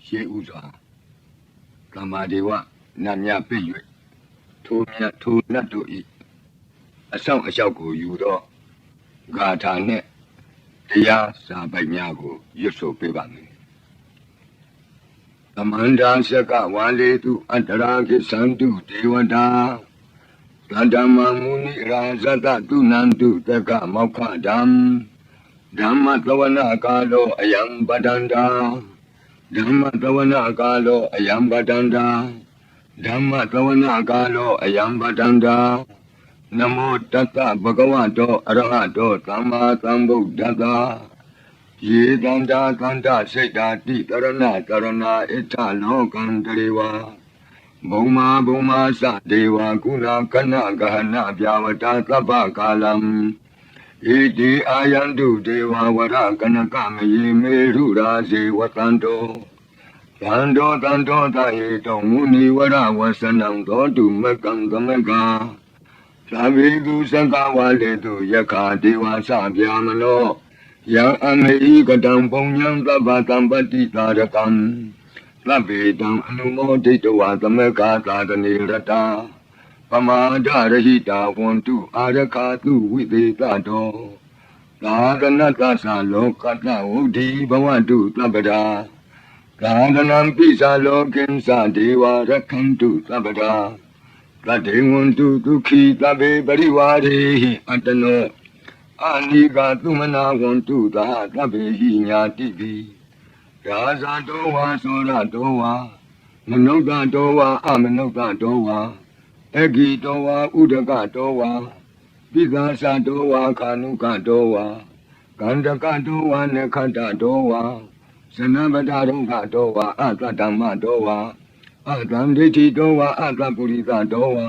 ရှေးဥစွာကမ္မာဒေဝနတ်များပြည့်၍ထိုနတ်တို့၏အဆောင်အလျှောက်ကိုယူသောဂါထာနှင့်တရားစာပိုက်များကိုရွတ်ဆိုပေးပါမယ်သမန္တာစကဝါလေတုအတ္တရာကိသန္တုဒေဝတာသတ္တမမုနိရာဇတတုနန္တုတက္ကမောက္ခဒံဓမ္မသဝနာကာလောအယံပတန္တာဓမ္မသဝနာကာလောအယံပတန္တာဓမ္မသဝနာကာလောအယံပတန္တာနမောတတ္တဗဂဝတောအရဟတောသမ္မာသမ္ဗုဒ္ဓတ္တယေတန္တာသန္တာစိတ်တာတိတရဏဣဋ္ဌလောကံတရေဝဘုံမာသဒေဝကုဏကနဂဟနပြဝတာသဗ္ဗကာလံဣတိအာယန္တုဒေဝဝရကနကမယေမေရုရာဇေဝတန္တောသန္တောသဟေတောမုနိဝရဝဆနံသောတုမကံသမကသာဝေတုသကဝါလေတုယက္ခဒေဝသဗျာမနောယံအမေဟိကတံပုံညံသဗ္ဗတံပတိသာရကံသဗ္ဗေတံအနုမောဒိတဝသမကသာတနေရတပမာဒရဟိတာဝန္တုအာရခာတုဝိသေတတောသာသနတ္တသလောကတဝုဒိဘဝတုသဗ္ဗဒါသာသနံပိသလောကိဉ္စဒေဝရခန္တုသဗ္ဗဒါသတ္တေဝန္တုဒုက္ခိသဗ္ဗေပရိဝါရေဟိအတ္တနောအာနိကာသုမနာဝန္တုသာသဗ္ဗေဟိညာတိပိရာဇာတောဝါသောရတောဝါမနုဿတောဝါအမနုဿတောဝါအဂိတောဝါဥဒကတောဝါပိသသတောဝါခာနုကတောဝါကန္တကတောဝါနခတ္တတောဝါဇနဗဒရုံကတောဝါအတ္တဓမ္မတောဝါအတံဒိဋ္ဌိတောဝါအတ္တပုရိသတောဝါ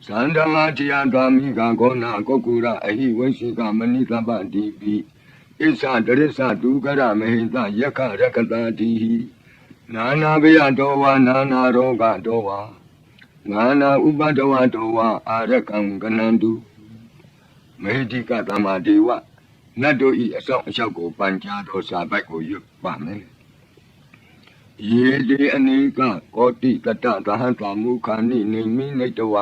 သန္ဓမာတိယသာမိကဂောနာကုက္ကုရအဟိဝိရှိကမဏိသဗ္ဗတိပိဣစ္ဆတရစ္ဆဒုက္ခရမဟိတယက္ခရကတာတိဟိနာနာဘယတောဝါနာနာရောဂတောဝါနာနာဥပဒဝတောဝါအာရကံကနန္တုမေဟိတိကသမ္မာဒေဝနတ်တို့ဤအဆောင်အလျှောက်ကိုပန်ကြားသောစာပိုက်ကိုရွတ်ပါမယ်ယေတိအနိကကောတိတတသဟံသမုခာနိနေမိနိတဝ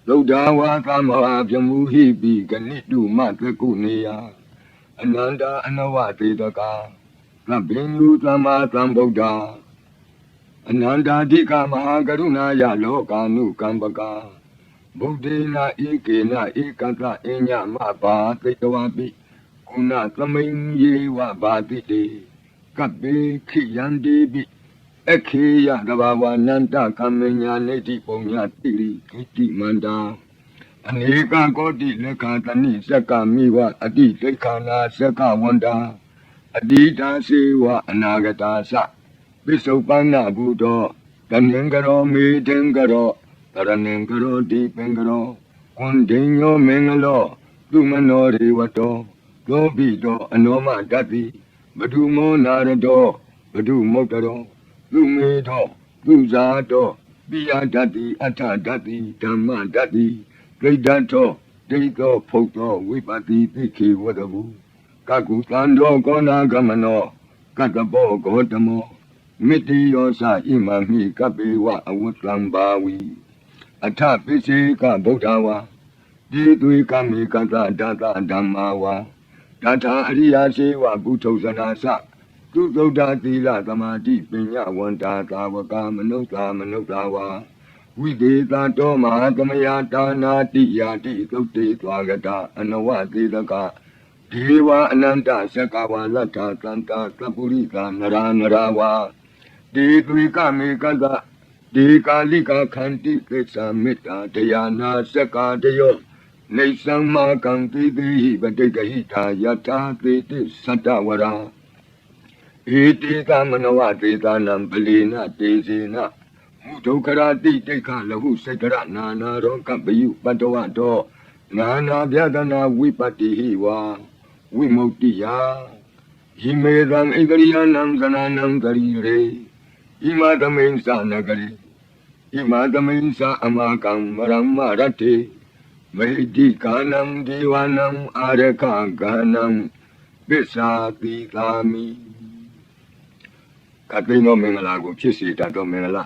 သုဒ္ဓဝါသမဟာပြမူဟိပိဂဏိတုမသကုနေယအနန္တအနဝတေတကာသဗ္ဗညုသမ္မာသမ္ဗုဒ္ဓအနန္တာဓိကမဟာကရုဏာယလောကာနုကမ္ပကာဗုဒ္ဓေနဧကေနဧကတအညမဘာတိတဝပိကုဏသမိန်ယေဝဘာတိတေကပေခိယန္တိပိခေယတဘာဝနန္တကမညာနေတိပုံညာတိရိခိတိမန္တာအနေကကောတိလက်ခာတနိစက္ကမိဝအတိဒိဋ္ဌာနာစက္ကဝန္တာအတိတာစေဝအနာဂတာသပိစုပန္နဘုဒ္ဓတဏင်္ဂရောမေတင်္ဂရောတရဏင်္ဂရောတိပင်္ဂရောကွန်ဒိညောမင်္ဂလောသူမနောရေဝတောသောပိတောအနောမတတိဘဒုမောနာရတောဘဒုမုတ်တရောသူမေတောသူဇာတောပိယတတိအထတတိဓမ္မတတိဒိဋ္ဌတောဒိဋ္ဌောဖုတ်သောဝိပတိသိခေဝတဘူကကုသန္တောကောနာဂမနောကတ္တဘောဂောတမောမိတိယောသဣမမိကပေဝအဝတ္တံဘာဝီအထပိစေကဗုဒ္ဓဝါဒီသွေကမေကတဒတဓမ္မာဝါတထာအရိယာစေဝဘုထုဇနာသသူသုဒ္ဓသီလသမာဓိပညာဝန္တာသာဝကမနုဿဝါဝိသေသတောမဟာသမယတာနာတိယာတိသုတ်တေသွားကတာအနဝသေတကဒေဝအနန္တသက္ကဝါလတ္ထသန္တာသပုရိသနရာဝါဒေသွေကမေကတဒေကာလိကခန္တိကိစ္ဆာမေတ္တာတရားနာစက္ကာတယောနေသမ္မာကံတိတိဟိပတိကဟိတာယထာသေတိသတ္တဝရာဧတိသမနဝသေသနံပလီနတေဇေနမုဒုက္ခရာတိတိခလဟုစေတရနာနာရောကပယုပတ္တဝတောနာနာဗျဒနာဝိပတ္တိဟိဝါဝိမု ക്തി ယဟိမေသံဣန္ဒရိယနံသနာနံတရိရေဣမသမိန်သနဂရိဣမသမိန်သအမကံမရမရတေမေတိကာနံဒေဝနံအာရခဂနံပစ္စာတိသာမိ ကသိန်းသောမင်္ဂလာကိုဖြစ်စေတတ်သောမင်္ဂလာ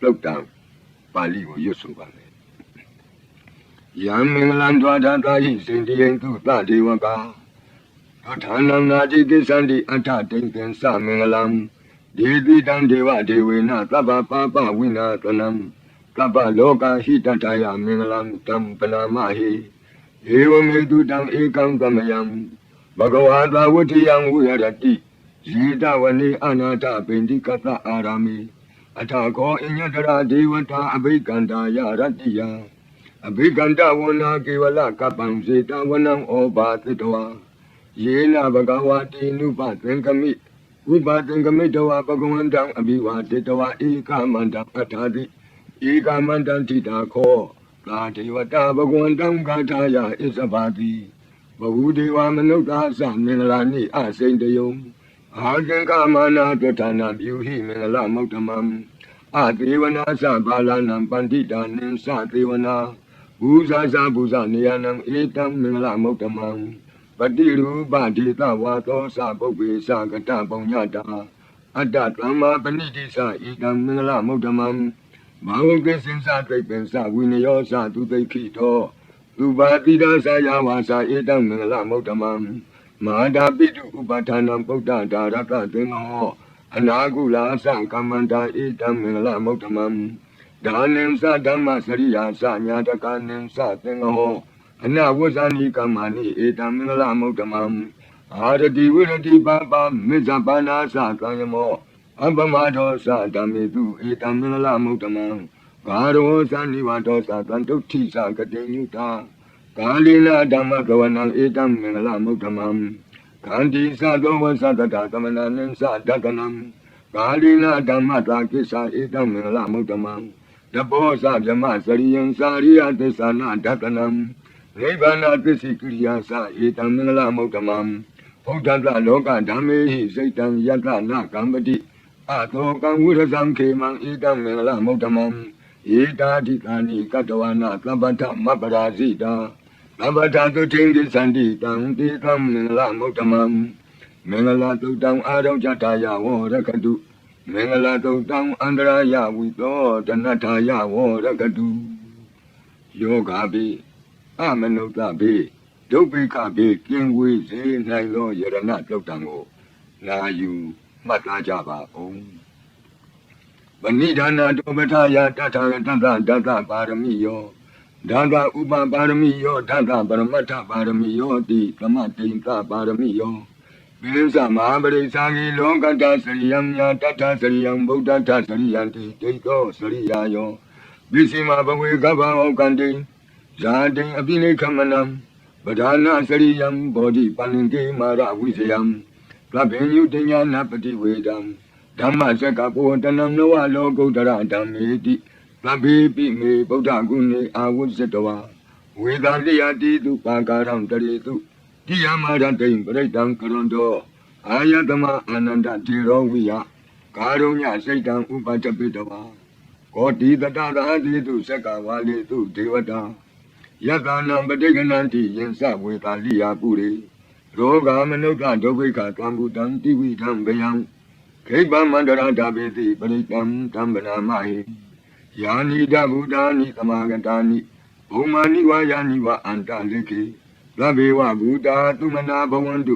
လုတ်တံပါဠိကိုရွတ်ဆိုပါမယ်ယံမင်္ဂလံဒွါဒတာဟိစေတယံသူသဒေဝကာဌာနံနာတိကိသန္တိအထတိံသင်္သမင်္ဂလံဒေတိတံဒေဝဒေဝေနသဗ္ဗပါပဝိနာသနံသဗ္ဗလောကဟိတတယမင်္ဂလံတံပနာမဟိဧဝမေတုတံဧကံသမယံဘဂဝါသာဝတိယံဝိရတိယေတဝနေအနာထပိန္တိကတအာရမိအထာခောအညတရာဒေဝတာအဘိကန္တာယရတ္တိယအဘိကန္တဝနာကေဝလကပ္ပံစေတဝနံဩဘာသတဝါယေနဘဂဝါတိနုပသင်္ကမိဥပသင်္ကမိတဝါဘဂဝန္တံအဘိဝါတေတဝါဧကမန္တံအထာတိဧကမန္တံတိတာခောသာဒေဝတာဘဂဝန္တံဂါထာယဣဇဘာတိဘဝုဒေဝမနုဿာသမင်္ဂလာနိအစိန်တယုံအာသင်္ကမာနာတထနာပြုဟိမင်္ဂလမௌတ္တမံအသေဝနာသဘာလနံပန္တိတာနိသသေဝနာဘူဇာဇာဘူဇာနေယနံဧတံမင်္ဂလမௌတ္တမံပတိရူပဒေသဝါသောသပုပ္ပေသကတပုံညတာအတ္တသမ္မာပဏိတိသဧတံမင်္ဂလမௌတ္တမံဘာဝကေစင်္စသိပ္ပင်္စဝိနယောသသူသိခိတောသူပါတိဒါသယဝါစာဧတံမင်္ဂလမௌတ္တမံမဟာဒာပိတုဥပဋ္ဌာနံပုဒ္ဒဒါရတသင်္ဟောအနာကုလာသကမ္မန္တာဧတံမင်္ဂလမௌတ္တမံဒါနံသဓမ္မစရိယာသညာတကနံသသင်္ဟောအနဝဇ္ဇာနိကမ္မာနိဧတံမင်္ဂလမௌတ္တမံအာရတိဝိရတိပါပမေဇပါနာသသံယမောအပမဒောသဓမ္မေတုဧတံမင်္ဂလမௌတ္တမံဂါရောသနိဝဒောသတံတုဋ္ဌိသကတိညုတာကာလိနာဓမ္မကဝနံဧတံမင်္ဂလမௌတ္တမံခန္တီသသောဝသတတသမဏနံသဒကနံကာလိနာဓမ္မတာကိစ္ဆာဧတံမင်္ဂလမௌတ္တမံတဘောသဗြမစရိယံစာရိယသစ္ဆာနာဒကနံနိဗ္ဗာနသစ္စိကိရိယာသဧတံမင်္ဂလမௌတ္တမံဘုဒ္ဓတလောကဓမ္မေဟိစိတ်တံယတနာကမ္ပတိအသောကံဝိရဇံခေမံဧတံမင်္ဂလမௌတ္တမံဧတာဓိကာနိကတဝနာသဗ္ဗတမပ္ပရာဇိတာသဗ္ဗတသုထိန်တိသန္တိတံတေကံမင်္ဂလမௌတ္တမံမင်္ဂလသုတံအာရုံကြတာယဝရကတုမင်္ဂလသုတံအန္တရာယဝိသောတဏ္ဍာယဝရကတုယောဂဘိအမနုဿဘိဒုဗ္ဗိခဘိကင်ဝေစေနိုင်သောယရဏသုတံကိုနာယူမှတ်သားကြပါဦးပဏိဒါနာတောပထာယတထာဂတတတပါရမိယောဒါသဥပပါရမိယောဒါသပရမတ္ထပါရမိယောတိသမတိန်သပါရမိယောပိစ္ဆမဟာပရိစ္ဆာဂိလောကတ္တစရိယံညာတတ္ထစရိယံဗုဒ္ဓတ္ထစရိယံတိဒိဋ္ဌောစရိယာယောပိစိမဘဝေကဗ္ဗဩကန္တိဇာတိအပိနိခမနံပဒါနာစရိယံဘောဓိပန္နကေမာရဝိဇယံသဗ္ဗညုတညာနာပတိဝေဒံဓမ္မစက္ကပောတနံနဝလောကုတ္တရဓမ္မေတိသဗ္ဗေပိမေဗုဒ္ဓဂုဏေအာဝုဇ္ဇတဝါဝေဒတိယတိတုပါကာရံတရေတုတိယမရတိံပရိတံကရွန်တောအာယတမအာနန္ဒတေရောဝိယကာရုညစိတ်တံဥပတပိတဝါကောတိတတသာတိတုစက္ကဝါလေတုဒေဝတာယတနံပဋိကနန္တိယင်္စဝေတာလိယာပုရိရောဂမနုဿဒုဗ္ဗိခသံဃုတံတိဝိဓံဘယံခိဗ္ဗမန္တရာဓာပိတိပရိတံဓမ္မနာမဟိယာနိဒဗုဒ္ဓာနိသမာဂတာနိဘုံမာနိဝါယာနိဝအန္တလိခေသဗ္ဗေဝဗုဒ္ဓသုမနာဘဝန္တု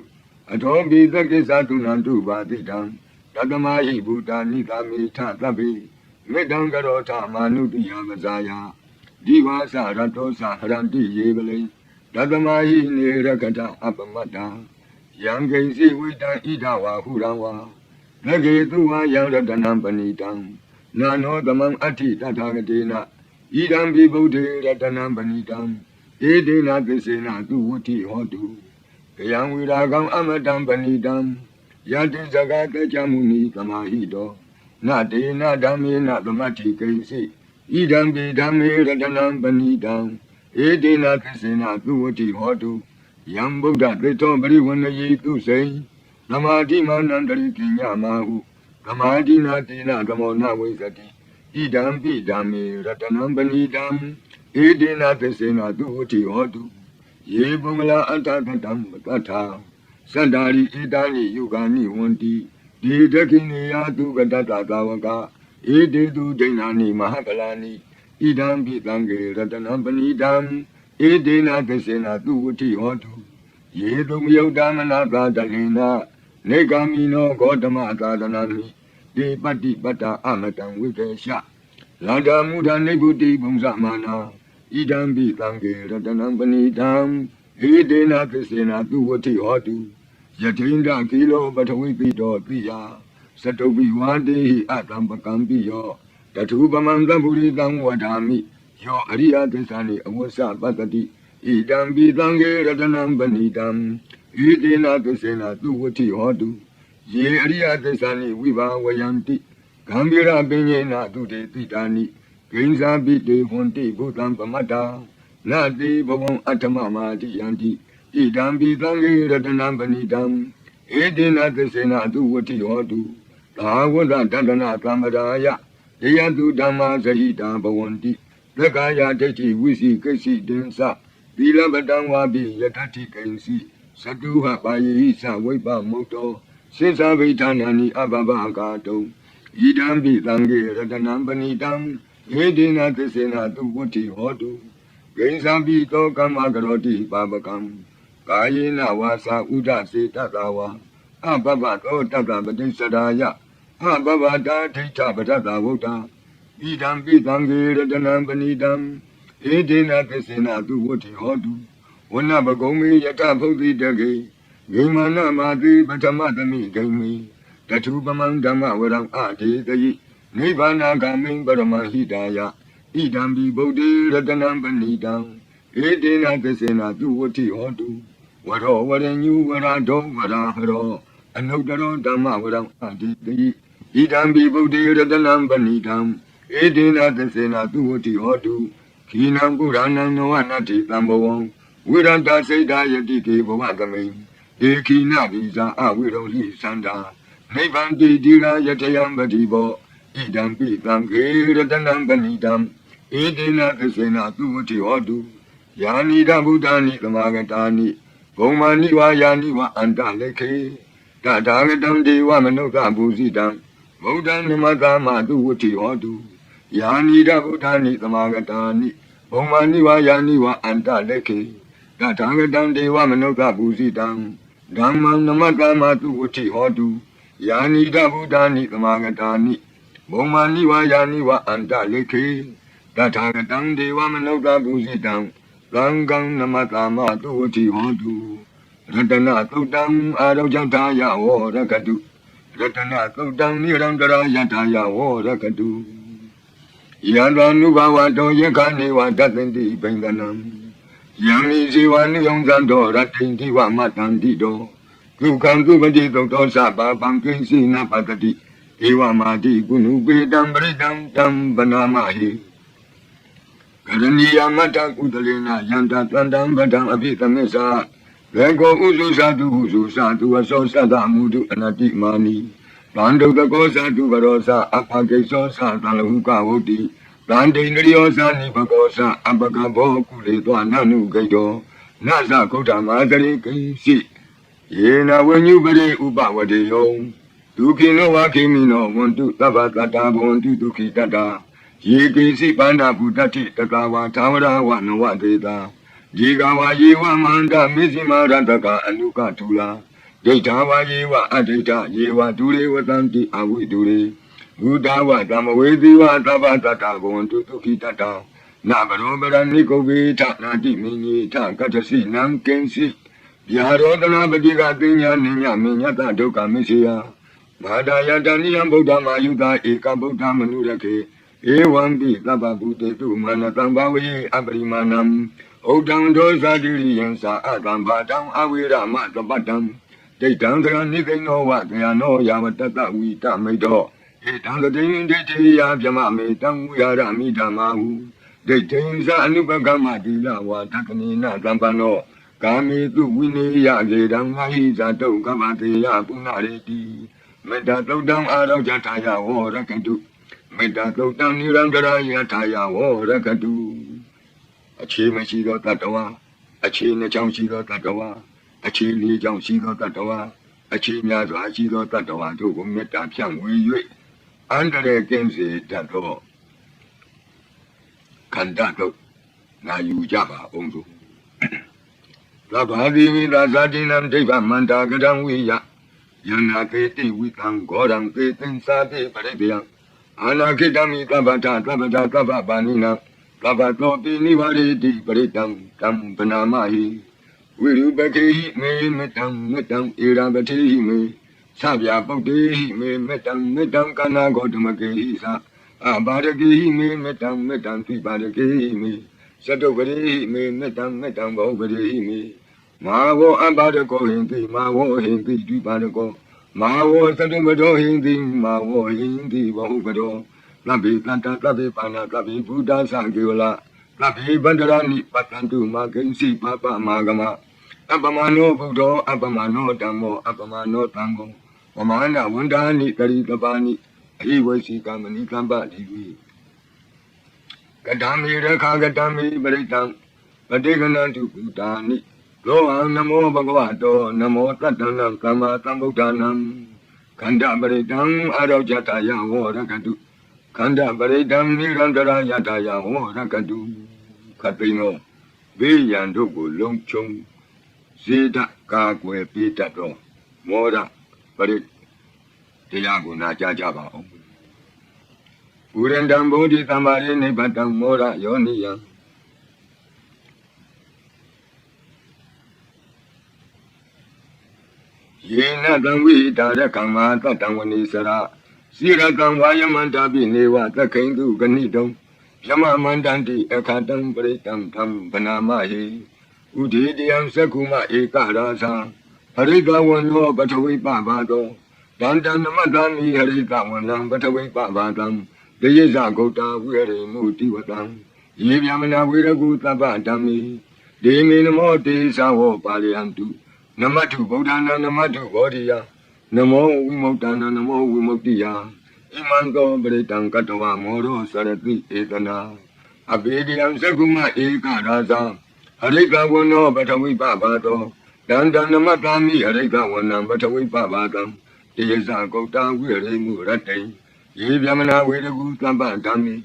အထောပိသကိစ္စတုနန္တုပါတိတံတတမဟိဗုဒ္ဓနိသမေထသဗ္ဗေမေတ္တံကရောထမာနုတိယမဇာယဒီဝါစရတောသဟရန္တိယေပလိတတမဟိနေရကတအပမတ္တယံဂိစီဝိတံဣဒဝါဟုရံဝါနဂေတုဝါယံရတနံပဏိတံနာနောသမံအဋ္ဌိတထာဂတေနဣဒံပိဗုဒ္ဓေရတနံပဏိတံဧတေနသစ္စေနသူဝဋ္ဌိဟောတုကယံဝိရာဂံအမတံပဏိတံယတိဇဂတေချမုနိသမာဟိတောနတေနဓမ္မေနသမတ္ထိကိစီဣဒံပိဓမ္မေရတနံပဏိတံဧတေနသစ္စေနသူဝဋ္ဌိဟောတုယံဗုဒ္ဓသေတောပရိဝဏယေသူစိံသမာဓိမာနန္တရိကိညမာဟုသမာဓိနာတိနာကမောနဝိသတိဣဒံပိဓမ္မေရတနံပဏိတံဧတေနသစ္စေနသူဝဋ္ဌိဟောတုယေပုဂ္ဂလာအတ္တကတံပတ္ထာသတ္တာရိဧတာနိယုဂာနိဝန္တိ ဒီတခိနေယသူကတတသာဝကဧတေသူဒိဏာနိမဟာကလာနိဣဒံပိသံဃေရတနံပဏိတံဧတေနသစ္စေနသူဝတိဟောတုယေတုမယုတ်တမနာသာတလိနာနေဂာမိနောဂေါတမသာသနာမိဒေပတ္တိပတ္တာအမတံဝိတေရှလန္တာမုဒနိဗ္ဗုတိဘုံဇမာနာဣဒံပိသံဃေရတနံပဏိတံဧတေနသစ္စေနသူဝတိဟောတုယထိန္ဒကိလောပထဝိပိတောတိယသတုပိဝါတေဟိအတံပကံပိယောတထုပမံသဗ္ဗုရိတံဝဒာမိယောအရိယသစ္စာနိအဝဆပတ္တိဣဒံပိသံဃေရတနံပဏိတံဣတေနသစ္စေနသူဝတိဟောတုယေအရိယသစ္စာနိဝိဘာဝယံတိဂံဗေရပင်ညေနသူတေတိတာနိဂိဉ္စာပိတေဟွန်တိဘုသံပမတ္တာနတိဘဝံအတ္တမမာတိယံတိဣဒံပိသံဃေရတနံပဏိတံဧတေနသစ္စေနသူဝတိဟောတုသာဝတ္တတန္တနာသမ္ပရာယဒေယတုဓမ္မာဇဟိတာဘဝန္တိသက္ကာယဒိဋ္ဌိဝိစီကိစီတင်္စသီလပတံဝါပိယတ္တိကိဉ္စီသတုဟပါယေဟိသဝိပမုတ်တောစေသဗိဌာနာနိအဘဘကာတုံဣဒံပိသံဃေရတနံပဏိတံဧတေနသစ္စေနသူဝတိဟောတုဂိဉ္စာပိတောကမ္မကရောတိပါပကံကာယေနဝါစာဥဒစေတတဝါအဘဘသောတတပတိစ္ဆရာယအဘဘတာဒိဋ္ဌပတ္တဝုဒ္ဓဣဒံပိသံဃေရတနံပဏိတံဧတေနသစ္စေနသူဝတိဟောတုဝနဘဂုံမေယတဖုတ်တိတကေဂိမာနမာတိပထမသမိဂိမေတထုပမံဓမ္မဝရံအဒေတယိနိဗ္ဗာနဂာမိံပရမဟိတာယဣဒံပိဗုဒ္ဓေရတနံပဏိတံဧတေနသစ္စေနသူဝတိဟောတုဝရောဝရညုဝရဒောဝရဟရောအနုတ္တရောဓမ္မဝရံအဒေတယိဣဒံပိဗုဒ္ဓေရတနံပဏိတံဧတေနသစ္စေနသူဝတိဟောတုခိနံပုရဏံနဝနတ္တိတံဘဝံဝိရတစိတ်တာယတိကေဘဝသမိံဧခိနဗိဇာအဝိရုံဟိသန္တာနိဗ္ဗန္တိတိရာယတယံပတိဘောဣဒံပိသံဃေရတနံပဏိတံဧတေနသစ္စေနသူဝတိဟောတုယာနိဒဗုဒ္ဓာနိသမာဂတာနိဘုံမာနိဝါယာနိဝအန္တလေခေတထာဂတံဒေဝမနုဿဘူဇိတံဗုဒ္ဓံနမတမသူဝတိဟောတုယာနိဒဗုဒ္ဓာနိသမာဂတာနိဘုံမာနိဝါယာနိဝအန္တလေခေတထာဂတံဒေဝမနုဿဘူဇိတံဓမ္မံနမတမသူဝတိဟောတုယာနိဒဗုဒ္ဓာနိသမာဂတာနိဘုံမာနိဝါယာနိဝအန္တလေခေတထာဂတံဒေဝမနုဿဘူဇိတံသံဃံနမတမသူဝတိဟောတုရတနာသုတ်တံအာရောဇထာယဝရကတုရတနာသုတ်တံနိရံတရာယထာယဝရကတုယံတော်နုဘဝတောယခနေဝတသင်တိပိန္ဒနံယံမိဇေဝနိယံသံတော်ရတိန်တိဝမတန္တိတောဒုက္ခံသူပတိသုတ်တော်သဗ္ဗပံကိဉ္စီနပတတိဧဝမာတိကုဏုပေတံပရိတံတံဗနာမဟိကရဏီယမတ္တကုသလေနယန္တတန္တံဗဒံအภิသမစ္ဆာဘေကောဥစုသတုဟုစုသတုအသောသတ္တမုဒုအနတိမာနိတန္တုတကောသတုဘရောသအဖကိသောသတံလဟုကဝုတိတန္တိန္ဒရိယောသနိဘကောသအပကဘောကုလေသောနနုဂိတောနသဂௌတမသရိကိစီယေနဝညုပရိဥပဝတေယောဒုခိနောဝခိမိနောဝန္တုသဗ္ဗတတ္တဘဝန္တုဒုခိတတ္တယေကိစီပန္နာဘုဒ္ဓတိတတဝါသာဝရဝနဝတေတာဒီကဝါယေဝမန္တမေဇိမာရတကအနုကတူလာဒိဋ္ဌာဝါယေဝအဒိဋ္ဌယေဝဒုရေဝတံတိအဝိဒုရေဘုဒ္ဓဝဓမ္မဝေသီဝသဗ္ဗတတ္တဘဝန္တုဒုခိတတ္တနဘရောပရဏိကုဗေထနာတိမင်းကြီးထကတ္တစီနံကိဉ္စီဗျာရောတနာပတိကသိညာနိညမညတဒုက္ခမေရှိယဘာဒယတနိယံဗုဒ္ဓမာယုတာဧကဗုဒ္ဓမနုရခေဧဝံပိသဗ္ဗဗုတေတုမနတံဘာဝေအပရိမာဏံဩတံဒောဇာတိရိယံသာအတံဘာတံအဝိရမသပတ္တံဒိဋ္ဌံသရဏိသိဏောဝကယနောယာဝတ္တဝိတမိတောဧတံတတိယဒိဋ္ဌိယဗြမမေတံဝိရမိဓမ္မာဟုဒိဋ္ဌိဇာအနုပကမတိလဝါတကနိနသံပနောကာမေတုဝိနေယလေတံငါဟိဇာတုကမတေယပုဏ္ဏရေတိမေတ္တာသုတ်တံအာရောဇထာယဝရကတုမေတ္တာသုတ်တံနိရံတရာယထာယဝရကတုအခြေမရှိသောတတ္တဝါအခြေနှစ်ချောင်းရှိသောတတ္တဝါအခြေလေးချောင်းရှိသောတတ္တဝါ အခြေများစွာရှိသောတတ္တဝါတို့ကိုမေတ္တာဖြန့်ဝေ၍အန္တရာယ်ကင်းစေတတ်သောခန္ဓာတို့နာယူကြပါအောင်စို့သဗ္ဗာတိဝိသာဇာတိနံဒိဗ္ဗမန္တာကတံဝိယယန္နာကေတိဝိသံဂောရံကေသင်္သာတိပရိပယံအာနာခိတမိသဗ္ဗတာသဗ္ဗတာသဗ္ဗပါဏိနံသဗ္ဗတောပိနိဗ္ဗာရိတိပရိတံတံပနာမဟိဝိရုပကေဟိမေမေတ္တံမေတ္တံဧရပတိဟိမေသဗျာပုတ်တေဟိမေမေတ္တံမေတ္တံကနာဂောတမကေဟိသအဘာရကေဟိမေမေတ္တံမေတ္တံသိပါရကေဟိမေသတုပရိဟိမေမေတ္တံမေတ္တံဘောပရိဟိမေမာဝောအဘာရကောဟိတိမာဝောဟိတိသိပါရကောမာဝောသတုပတောဟိတိမာဝောဟိတိဘောပတောသဗ္ဗေတန္တသဗ္ဗေပါဏသဗ္ဗေဘုဒ္ဓသံကေဝလသဗ္ဗေဗန္ဒရာနိပတ္တန္တုမာဂိဉ္စီပပမာဂမအပ္ပမနောဘုဒ္ဓောအပ္ပမနောဓမ္မောအပ္ပမနောသံဃောဝမန္တဝန္ဒာနိတရိတပါနိအဟိဝေစီကမဏိကမ္ပတိဝိကတံမေရခာကတံမေပရိတံပတိကနံတုဘုဒ္ဓာနိလောဟံနမောဘဂဝတောနမောတတ္တံသမ္မာသမ္ဗုဒ္ဓနာခန္ဓာပရိတံအာရောဇတယဝရကတုခန္ဓာပရိတံနိရန္တရာယတယဝရကတုခတ်သိနောဘေးရန်တို့ကိုလုံခြုံစေတကာကွယ်ပေးတတ်သောမောရပရိတရားကိုနာကြားကြပါအောင်ပုရိန္ဒံဗုဒ္ဓသမ္မာရိနိဗ္ဗတံမောရယောနိယံယေနတံဝိတာရကံမာတတံဝနိစရာစိရကံဝါယမန္တာပိနေဝသခိန္တုဂဏိတုံယမမန္တန္တိအခတံပရိတံသံဗနာမဟိဥဒေတယံသက္ကုမဧကရာဇံဟရိကဝနောပထဝိပဘာတောဒန္တနမတံမိဟရိကဝနံပထဝိပဘာတံတယေဇဂௌတာဝိရိမုတိဝတံယေဗျမနာဝိရကုသဗ္ဗဓမ္မိဒေမေနမောတေသဝောပါလယံတုနမတုဗုဒ္ဓနာနမတုဘောဓိယနမောဝိမု တနာနမောဝိမု တိယဣမံသောပရိတံကတဝမောရောစရတိဧတနာအဘေဒယံသကုမဧကရာဇံဟရိကဝနောပထဝိပဘာတောဒန္တနမတာမိဟရိကဝနံပထဝိပဘာတံတေယဇဂௌတာဝိရိမုရတ္တိယေဗျမနာဝေရကုသဗ္ဗဓမ္မိ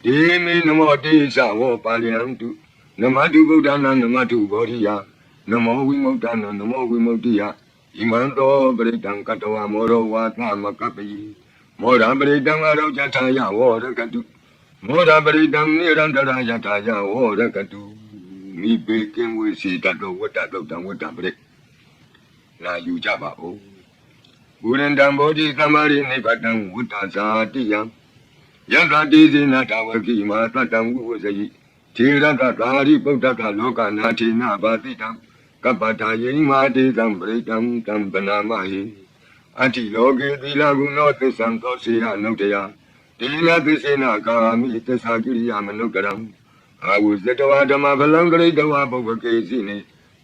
ဒေမေနမောတေသဝောပါလယံတုနမတုဗုဒ္ဓနာနမတုဘောဓိယနမောဝိမု တနာနမောဝိမု တိယဣမံသောပရိတံကတဝမောရောဝါသမကပ္ပိမောရပရိတံအရောဇထာယဝရကတုမောရပရိတံနိရန္တရာယထာယဝရကတုမိဘေကင်းဝေစီတတောဝတ္တသုတ်တံဝတ္တပရိလာယူကြပါဦးဘုရန္တံဘောဓိသမ္မာရိနိဗ္ဗတံဝတ္တဇာတိယံယံသာတိဇေနတဝကိမာတတံဝုဝဇယိထေရတသာရိပုတ္တကလောကနာထေနဘာတိတံကပ္ပထာယိမာတေတံပရိတံတံပနာမဟိအတ္တိလောကေသီလဂုဏောသစ္ဆံသောစေယနုတ္တယတေနသစ္စေနကာမိသစ္စာကိရိယာမနုကရံအာဝုဇတဝဓမ္မဗလံဂရိတဝပုဗ္ဗကေစီနိ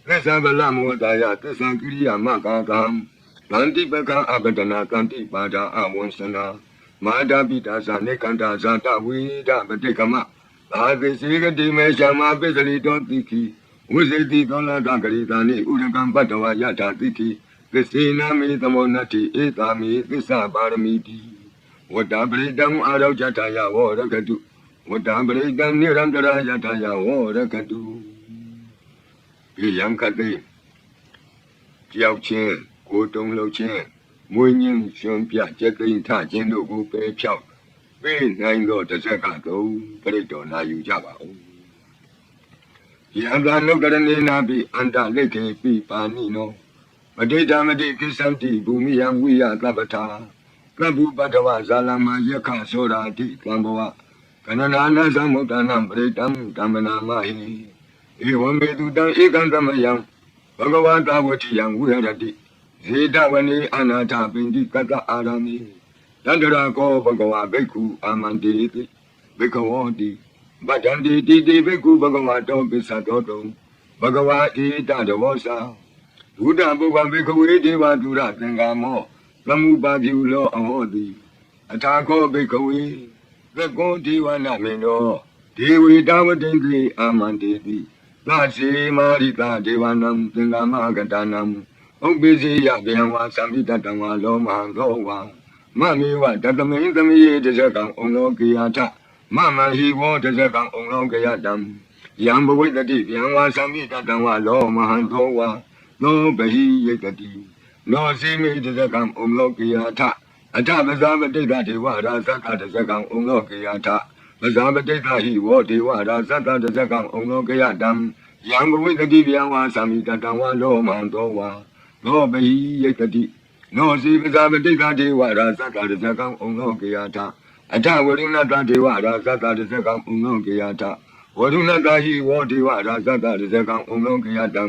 သစ္စာဗလမောတာယသစ္စာကိရိယာမကာကံဗန္တိပကံအပဒနာကံတိပါဒာအဝံစနာမာတာပိတာဇာနေကန္တာဇာတဝိဒပတိကမသာသိစေကတိမေရှမပိစလိတောတိခိဝိဇေတိသောလတဂရိတာနိဥရကံပတ္တဝယထာတိခိသစ္စေနမေသမောနတ္တိဧတာမေသစ္စာပါရမီတိဝတ္တပရိတံအာရောဇထာယဝရကတုဝတ္တပရိတံနိရန္တရာယထာယဝရကတုဒီယံခတိကြောက်ချင်းကိုတုံးလှုပ်ချင်းမွေးညင်းရှင်ပြကျက်သိမ်းထခြင်းတို့ကိုပယ်ဖြောက်ပေးနိုင်သောတစ်ဆက်ကတော့ပရိတော်နာယူကြပါဦးယံသာနုတရဏေနာပိအန္တလိခေပိပါဏိနောမတိတမတိကိသံတိဘူမိယံဝိယသဗ္ဗထာကဗ္ဗုပတ္တဝဇာလမယက္ခသောရာတိသံဘဝကနနာနသမုဒ္ဒနာပရိတံဓမ္မနာမဟိဧဝမေတုတံဧကံသမယံဘဂဝတာဝတိယံဝိဟရတိဇေတဝနေအနာထပိန္တိကတ္တအာရမိတန္တရာကောဘဂဝဘိက္ခုအာမန္တိတိဘိက္ခဝောတိဗတ္တန္တိတိတိဘိက္ခုဘဂဝတောပိသတောတုံဘဂဝဧတတဝောစာဘုဒ္ဓဘုဗ္ဗဘိက္ခဝေဒေဝတုရသင်္ကာမောသမုပါပြုလောအဟောတိအထာခောဘိက္ခဝေသကောဒေဝနာမေနောဒေဝေတဝတိတိအာမန္တိတိသစေမာရိတာဒေဝနံသင်္ကာမကတနံ ဥပ္ပိစီယဗျံဝါသံပိတတံဝါလောမဟံသောဝါမမေဝတတမိန်သမီယေတဇကံဩလောကေယထမမဟိဝောတဇကံဩလောကေယတံယံဘဝိတတိဗျံဝါသံပိတတံဝါလောမဟံသောဝါသောဘဟိယတတိနောစီမေတဇကံဩလောကေယထအထပဇာပတိတ္တဒေဝရာသတ္တတဇကံဩလောကေယထပဇာပတိတ္တဟိဝောဒေဝရာသတ္တတဇကံဩလောကေယတံယံဘဝိတတိဗျံဝါသံပိတတံဝါလောမဟံသောဝါသောဘဟိယတတိနောစီပဇာပတိတ္တဒေဝရာသတ္တတဇကံဩလောကေယထအထဝရုဏတဒေဝရာသတ္တတဇကံဩလောကေယထဝရုဏတဟိဝောဒေဝရာသတ္တတဇကံဩလောကေယတံ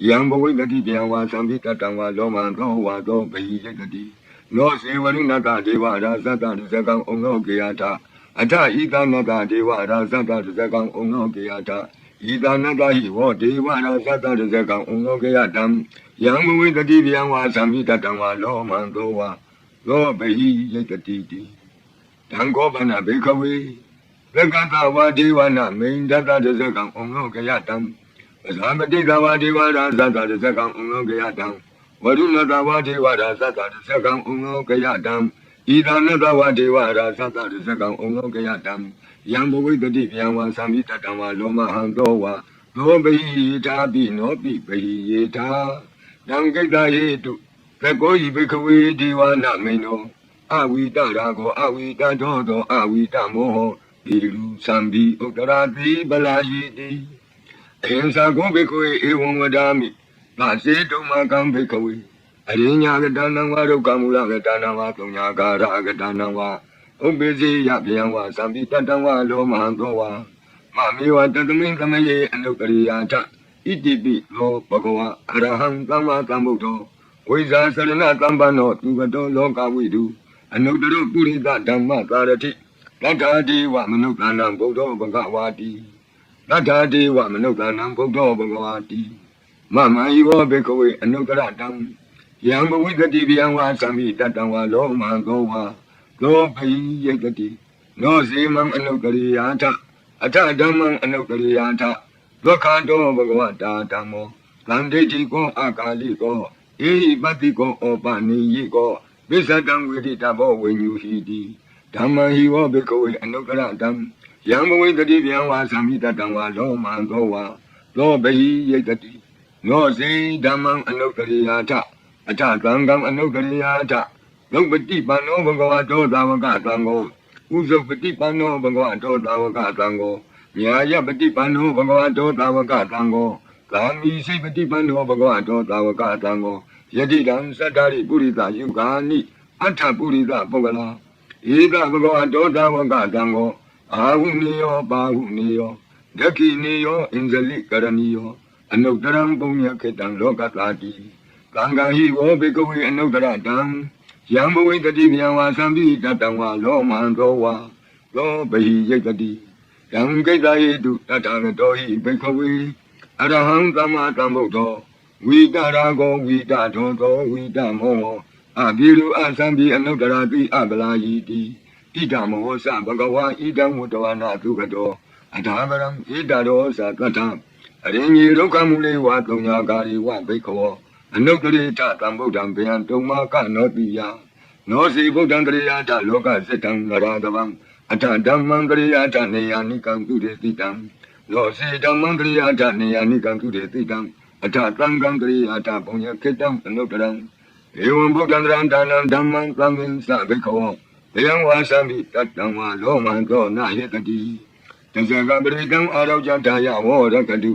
ယံဘဝိတတိဗျံဝါသံပိတတံဝါလောမဟံသောဝါသောဘဟိယတတိနောစေဝရုဏတဒေဝရာသတ္တတဇကံဩလောကေယထအထဣသနတဒေဝရာသတ္တတဇကံဩလောကေယထဣသနတဟိဝောဒေဝရာသတ္တတဇကံဩလောကေယတံယံဘဝိတတိဗျံဝါသံပိတတံဝါလောမဟံသောဝါသောဘဟိယတတိတိတံခောပနဘေခဝေသက္ကတဝါဒေဝနာမိန်တတတဇကံဩလောကေယတံပဇာပတိတဝါဒေဝရာသတ္တတဇကံဩလောကေယတံဝရုဏတဝါဒေဝရာသတ္တတဇကံဩလောကေယတံဣဒာနတဝါဒေဝရာသတ္တတဇကံဩလောကေယတံယံဘဝိတတိဗျံဝါသံပိတတံဝါလောမဟံသောဝါသောဘဟိယေတာပိနောပိဘဟိယေတာတံကိတ္တယေတုသကောယိဘိခဝေဒေဝနာမိန်နောအဝိတရာကောအဝိတတောသောအဝိတမောဟဣရုသံဘိဥတ္တရာတိပလာယိတိအဟိံသာကောဘိခဝေဧဝံဝဒာမိသစေတုမကံဘိခဝေအရိညာကတနံဝါဒုက္ခမူလကတနံဝါသုံးညာကာရကတနံဝါဥပ္ပိစေယဗျံဝါသံပိတတံဝါလောမဟံသောဝါမမေဝတတမိန်သမယေအနုတရိယာထဣတိပိလောဘဂဝါအရဟံသမ္မာသမ္ဗုဒ္ဓောဝိဇာစရဏသမ္ပန္နောသူကတောလောကဝိတုအနုတ္တရပုရိသဓမ္မသာရတိတထာဒေဝမနုဿာနံဗုဒ္ဓောဘဂဝါတိတထာဒေဝမနုဿာနံဗုဒ္ဓောဘဂဝါတိမမဟိဝောဘေကဝေအနုတ္တရတံယံဘဝိတတိဗျံဝါသံမိတတံဝါလောမဟံသောဝါသောဘိယတတိနောစေမံအနုတ္တရိယာထအထဓမ္မံအနုတ္တရိယာထဒုက္ခတောဘဂဝတာဓမ္မောသံဒိဋ္ဌိကောအာကာလိကောဧဟိပတိကောဩပနိယိကောပိစ္ဆတံဝိတိတဘောဝိညုဟိတိဓမ္မဟိဝောဘေကဝေအနုတ္တရတံယံဘဝိတတိဗျံဝါသံမိတတံဝါလောမဟံသောဝါသောဘိယတတိနောစေဓမ္မံအနုတ္တရိယာထအထသံဃံအနုတ္တရိယာထလုပတိပန္နောဘဂဝတောသာဝကသံဃောဥဇုပတိပန္နောဘဂဝတောသာဝကသံဃောမြာယပတိပန္နောဘဂဝတောသာဝကသံဃောကာမိစိပတိပန္နောဘဂဝတောသာဝကသံဃောယတိတံသတ္တရိပုရိသယုဂာနိအထပုရိသပုဂ္ဂလာဧကဘဂဝတောသာဝကသံဃောအာဟုနေယောပါဟုနေယောဒက္ခိနေယောအင်္ဇလိကရဏီယောအနုတ္တရံပုညခေတံလောကသာတိသံဃာဟိဝောဘေကဝေအနုတ္တရတံယံဘဝိတတိဗျံဝါသံပိတတံဝါလောမဟံသောဝါသောဘဟိယတတိယံကိတ္တယေတုတတံတောဟိဘေကဝေအရဟံသမ္မာသမ္ဗုဒ္ဓောဝိတရာကောဝိတထောသောဝိတမောအဘိရုအသံပိအနုတ္တရာတိအပလာယိတိဣဒမောသဘဂဝါဣဒံဝတ္တဝနာသုကတောအထာဗရံဣဒရောသတ္တံအရိညေဒုက္ခမူလေဝါသုံးညာကာရိဝဘိက္ခဝောအနုတ္တရိတသံဗုဒ္ဓံဗျံတုံမာကနောတိယနောစီဗုဒ္ဓံတရိယာတလောကစိတံနရတဗံအထဓမ္မံတရိယာတနေယနိကံသူတေတိတံလောစီဓမ္မံတရိယာတနေယနိကံသူတေတိတံအထသံဃံတရိယာတဘုံယခေတံအနုတ္တရံဧဝံဗုဒ္ဓံတရံဒါနံဓမ္မံသံဃင်္စဘိက္ခဝောဗျံဝါသံပိတတံဝါလောမံသောနာဟေတတိတဇဂပရိတံအာရောကြတာယဝောရကတု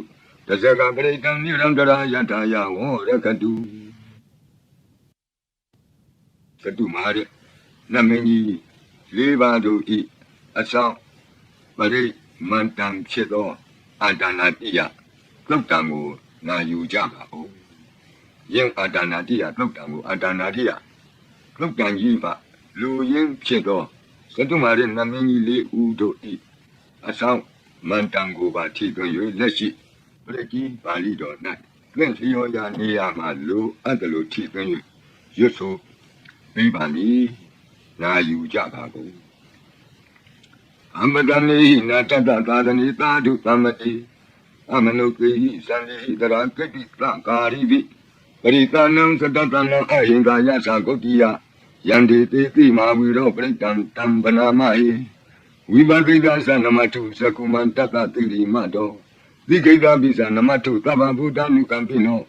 တဇဂပရိတံနိရံတရာယတာယဝောရကတုကတုမာရနမင်းကြီးလေးပါးတို့ဤအဆောင်ပရိမန္တံဖြစ်သောအာတနာတိယသုတ်တံကိုနာယူကြပါဦးယင်အာတနာတိယသုတ်တံကိုအာတနာတိယသုတ်တံကြီးပါလူရင်းဖြစ်သောကတုမာရနမင်းကြီးလေးဦးတို့ဤအဆောင်မန္တံကိုပါထိသွင်း၍လက်ရှိပရိကြီးပါဠိတော်၌သင်္ခေယောယာနေရာမှာလူအပ်တယ်လို့ထိသွင်း၍ရွတ်ဆိုပြီးပါမည်နာယူကြပါကုန်အမတနေနာတတသာသနေသာဓုသမတိအမနုသေဟိသံဃိတရာကိတိသကာရိပိဝ ရိသနံသတ္တတနံအဟိန္ဒာယသဂုတ်တိယယန္တိတေတိမာဝီရောပရိတံတံဗနာမဟိဝိပကိတသနမတုသကုမန္တတတိရိမတောသိကိတပိသနမတုသဗ္ဗဗုဒ္ဓနုကံပိနော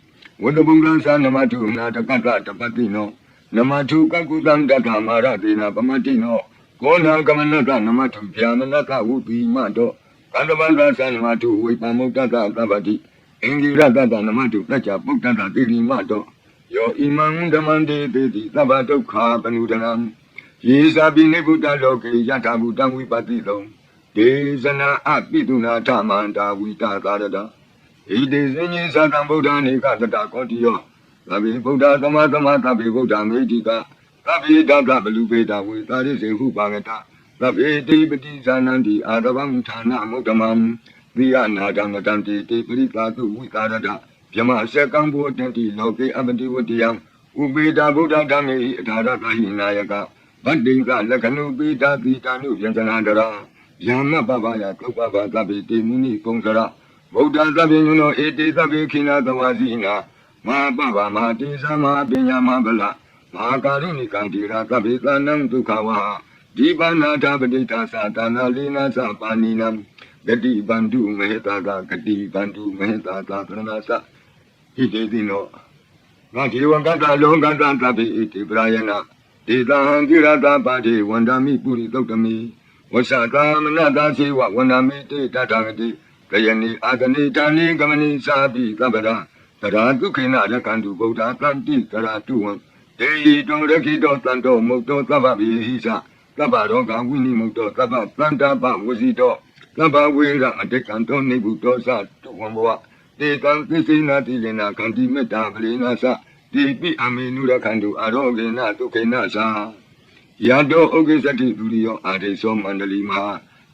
ဝတ္တဗုဒ္ဓသနမတုနာတကတတပတိနောနမတုကကုတံတတမာရတေနပမတိနောကောနာကမနတနမတုဗျာမနတဝုပိမတောကတပန္တသနမတုဝိပမုတ္တတသဗ္ဗတိအင်္ဂိရတတနမတုတัจจပုတ္တတတိရိမတောယောဣမံဓမ္မံတေတိသဗ္ဗဒုက္ခပနုဒနံယေဇာပိနိဗ္ဗုတ္တလောကေယထာဘူတံဝိပတိတောဒေဇနာအပိတုနာဓမ္မန္တာဝိတာသာရတဣတိဇင်ညေသတံဗုဒ္ဓနေကတတကောတိယောသဗ္ဗေဗုဒ္ဓသမသမသဗ္ဗေဗုဒ္ဓမေတိကသဗ္ဗေတတဘလူပေတဝေသာရိစေဟုပါကတသဗ္ဗေတိပတိဇာနန္တိအာတဗံဌာနမုဒ္ဓမံသီယနာတံတံတိတေပရိသာတုဝိသာရတဗျမအစကံဘောတတိလောကေအပတိဝတ္တယံဥပေတာဗုဒ္ဓဓမ္မေအထာရသဟိနာယကဗတ္တိကလက္ခဏုပေတာတိတာနုယံဇနာတရာယမပပယသုပ္ပဗသဗ္ဗေတေမုနိကုံစရဗုဒ္ဓသဗ္ဗေညုနောဧတေသဗ္ဗေခိနာသဝစီနာမဟာပပမဟာတေသမဟာပညာမဟာဗလမဟာကာရုဏိကံတိရာသဗ္ဗေသနံဒုက္ခဝါဒီပနာထပတိတာသတာနာလိနာသပါဏိနံဂတိဗန္ဓုမေတ္တာဂတိဗန္ဓုမေတ္တာသရဏသဣတေတိနောငါဒီဝံကတလောကတသဗ္ဗေဣတိပရာယနာဒေသဟံကိရတာပါတိဝန္ဒမိပုရိသုတ်တမိဝဆတာမနတာစေဝဝန္ဒမိတေတထာဂတိကယနိအာဂနိတာနိကမနိသာပိသဗ္ဗရာတရာဒုက္ခိနရကန္တုဗုဒ္ဓတံတိကရာတုဝံဒေယိတောရခိတောတံတောမုတ်တောသဗ္ဗဗိဟိသသဗ္ဗရောဂဝိနိမုတ်တောသဗ္ဗသန္တာပဝစီတောသဗ္ဗဝေရအတေကံတောနိဗ္ဗုတောသတုဝံဘောတေတံသစ္စေနာတိလေနာခန္တိမေတ္တာပလေနာသတိပိအမေနုရခန္တုအာရောဂေနဒုက္ခေနသာယတောဥက္ကိသတိသူရိယောအာရိသောမန္တလိမဟာ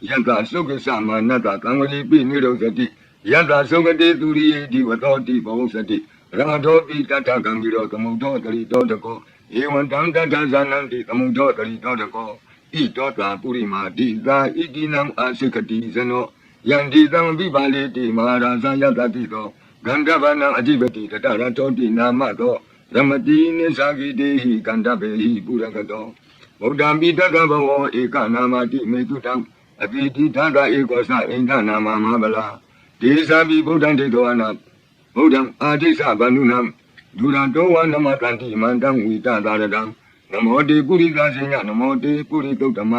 ယတ္တသုက္ကသမနတ္တသံဝတိပိနိရောသတိယတ္တသုက္ကတိသူရိယေတိဝတောတိဘောသတိရဟတောပိတတ္ထကံပိရောသမုဒ္ဒောတရိတောတကောဧဝံတံတတ္ထဇာနံတိသမုဒ္ဒောတရိတောတကောဣတောတာပုရိမာတိသာဣတိနံအာစိကတိဇနောယန္တိသံဝိပါလေတိမဟာရာဇယတတိတောဂန္ဓဗနံအဓိပတိတတရတောတိနာမတောရမတိနိသဂိတေဟိကန္တဗေဟိပုရကတောဗုဒ္ဓံပိတကဘဝေဧကနာမတိမေတုတံအပိတိထတာဧကောသအိန္ဒနာမမဟာဗလာဒေသပိဗုဒ္ဓံတေတောအနာဗုဒ္ဓံအာတိသဗန္ဓုနံဒုရတောဝနမတန္တိမန္တံဝိတသာရတံနမောတေပုရိသဇေညနမောတေပုရိသုတ္တမ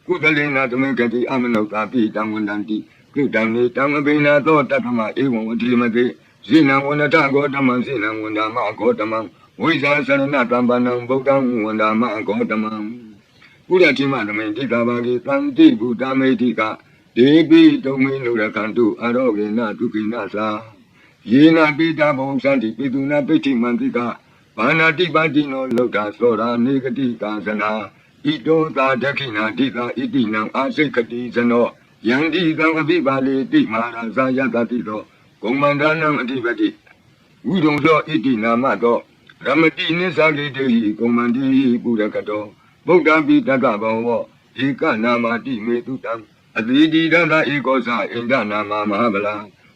ကုသလေနာသမေကတိအမနုတာပိတံဝန္တန္တိကုတံလေတံအဘိနာသောတတ္ထမဧဝံဝတိမတိဇိနံဝန္တဂောတမံဇိနံဝန္ဒာမဂောတမံဝိဇာသရဏတံပန္နံဗုဒ္ဓံဝန္ဒာမဂောတမံပုရတိမသမေတိတာဘာကေတန်တိဗုဒ္ဓမေတိကဒေပိတုံမေနုရခန္တုအာရောဂေနဒုက္ခိနသာယေနပိတာဘုံသန္တိပိတုနာပိဋ္ဌိမန္တိကဘာနာတိပါတိနောလောကသောရာနေဂတိကာသနာဣတောသာဒက္ခိနာတိကာဣတိနံအာစိကတိဇနောယန္တိသံအပိပါလေတိမဟာရာဇယတတိတောဂုံမန္တနံအဓိပတိဝိဒုံသောဣတိနာမတောရမတိနိသဂိတေဟိဂုံမန္တိပုရကတောဗုဒ္ဓံပိတကဘောဝဧကနာမတိမေတုတံအတိတိတတဧကောသဣန္ဒနာမမဟာဗလာ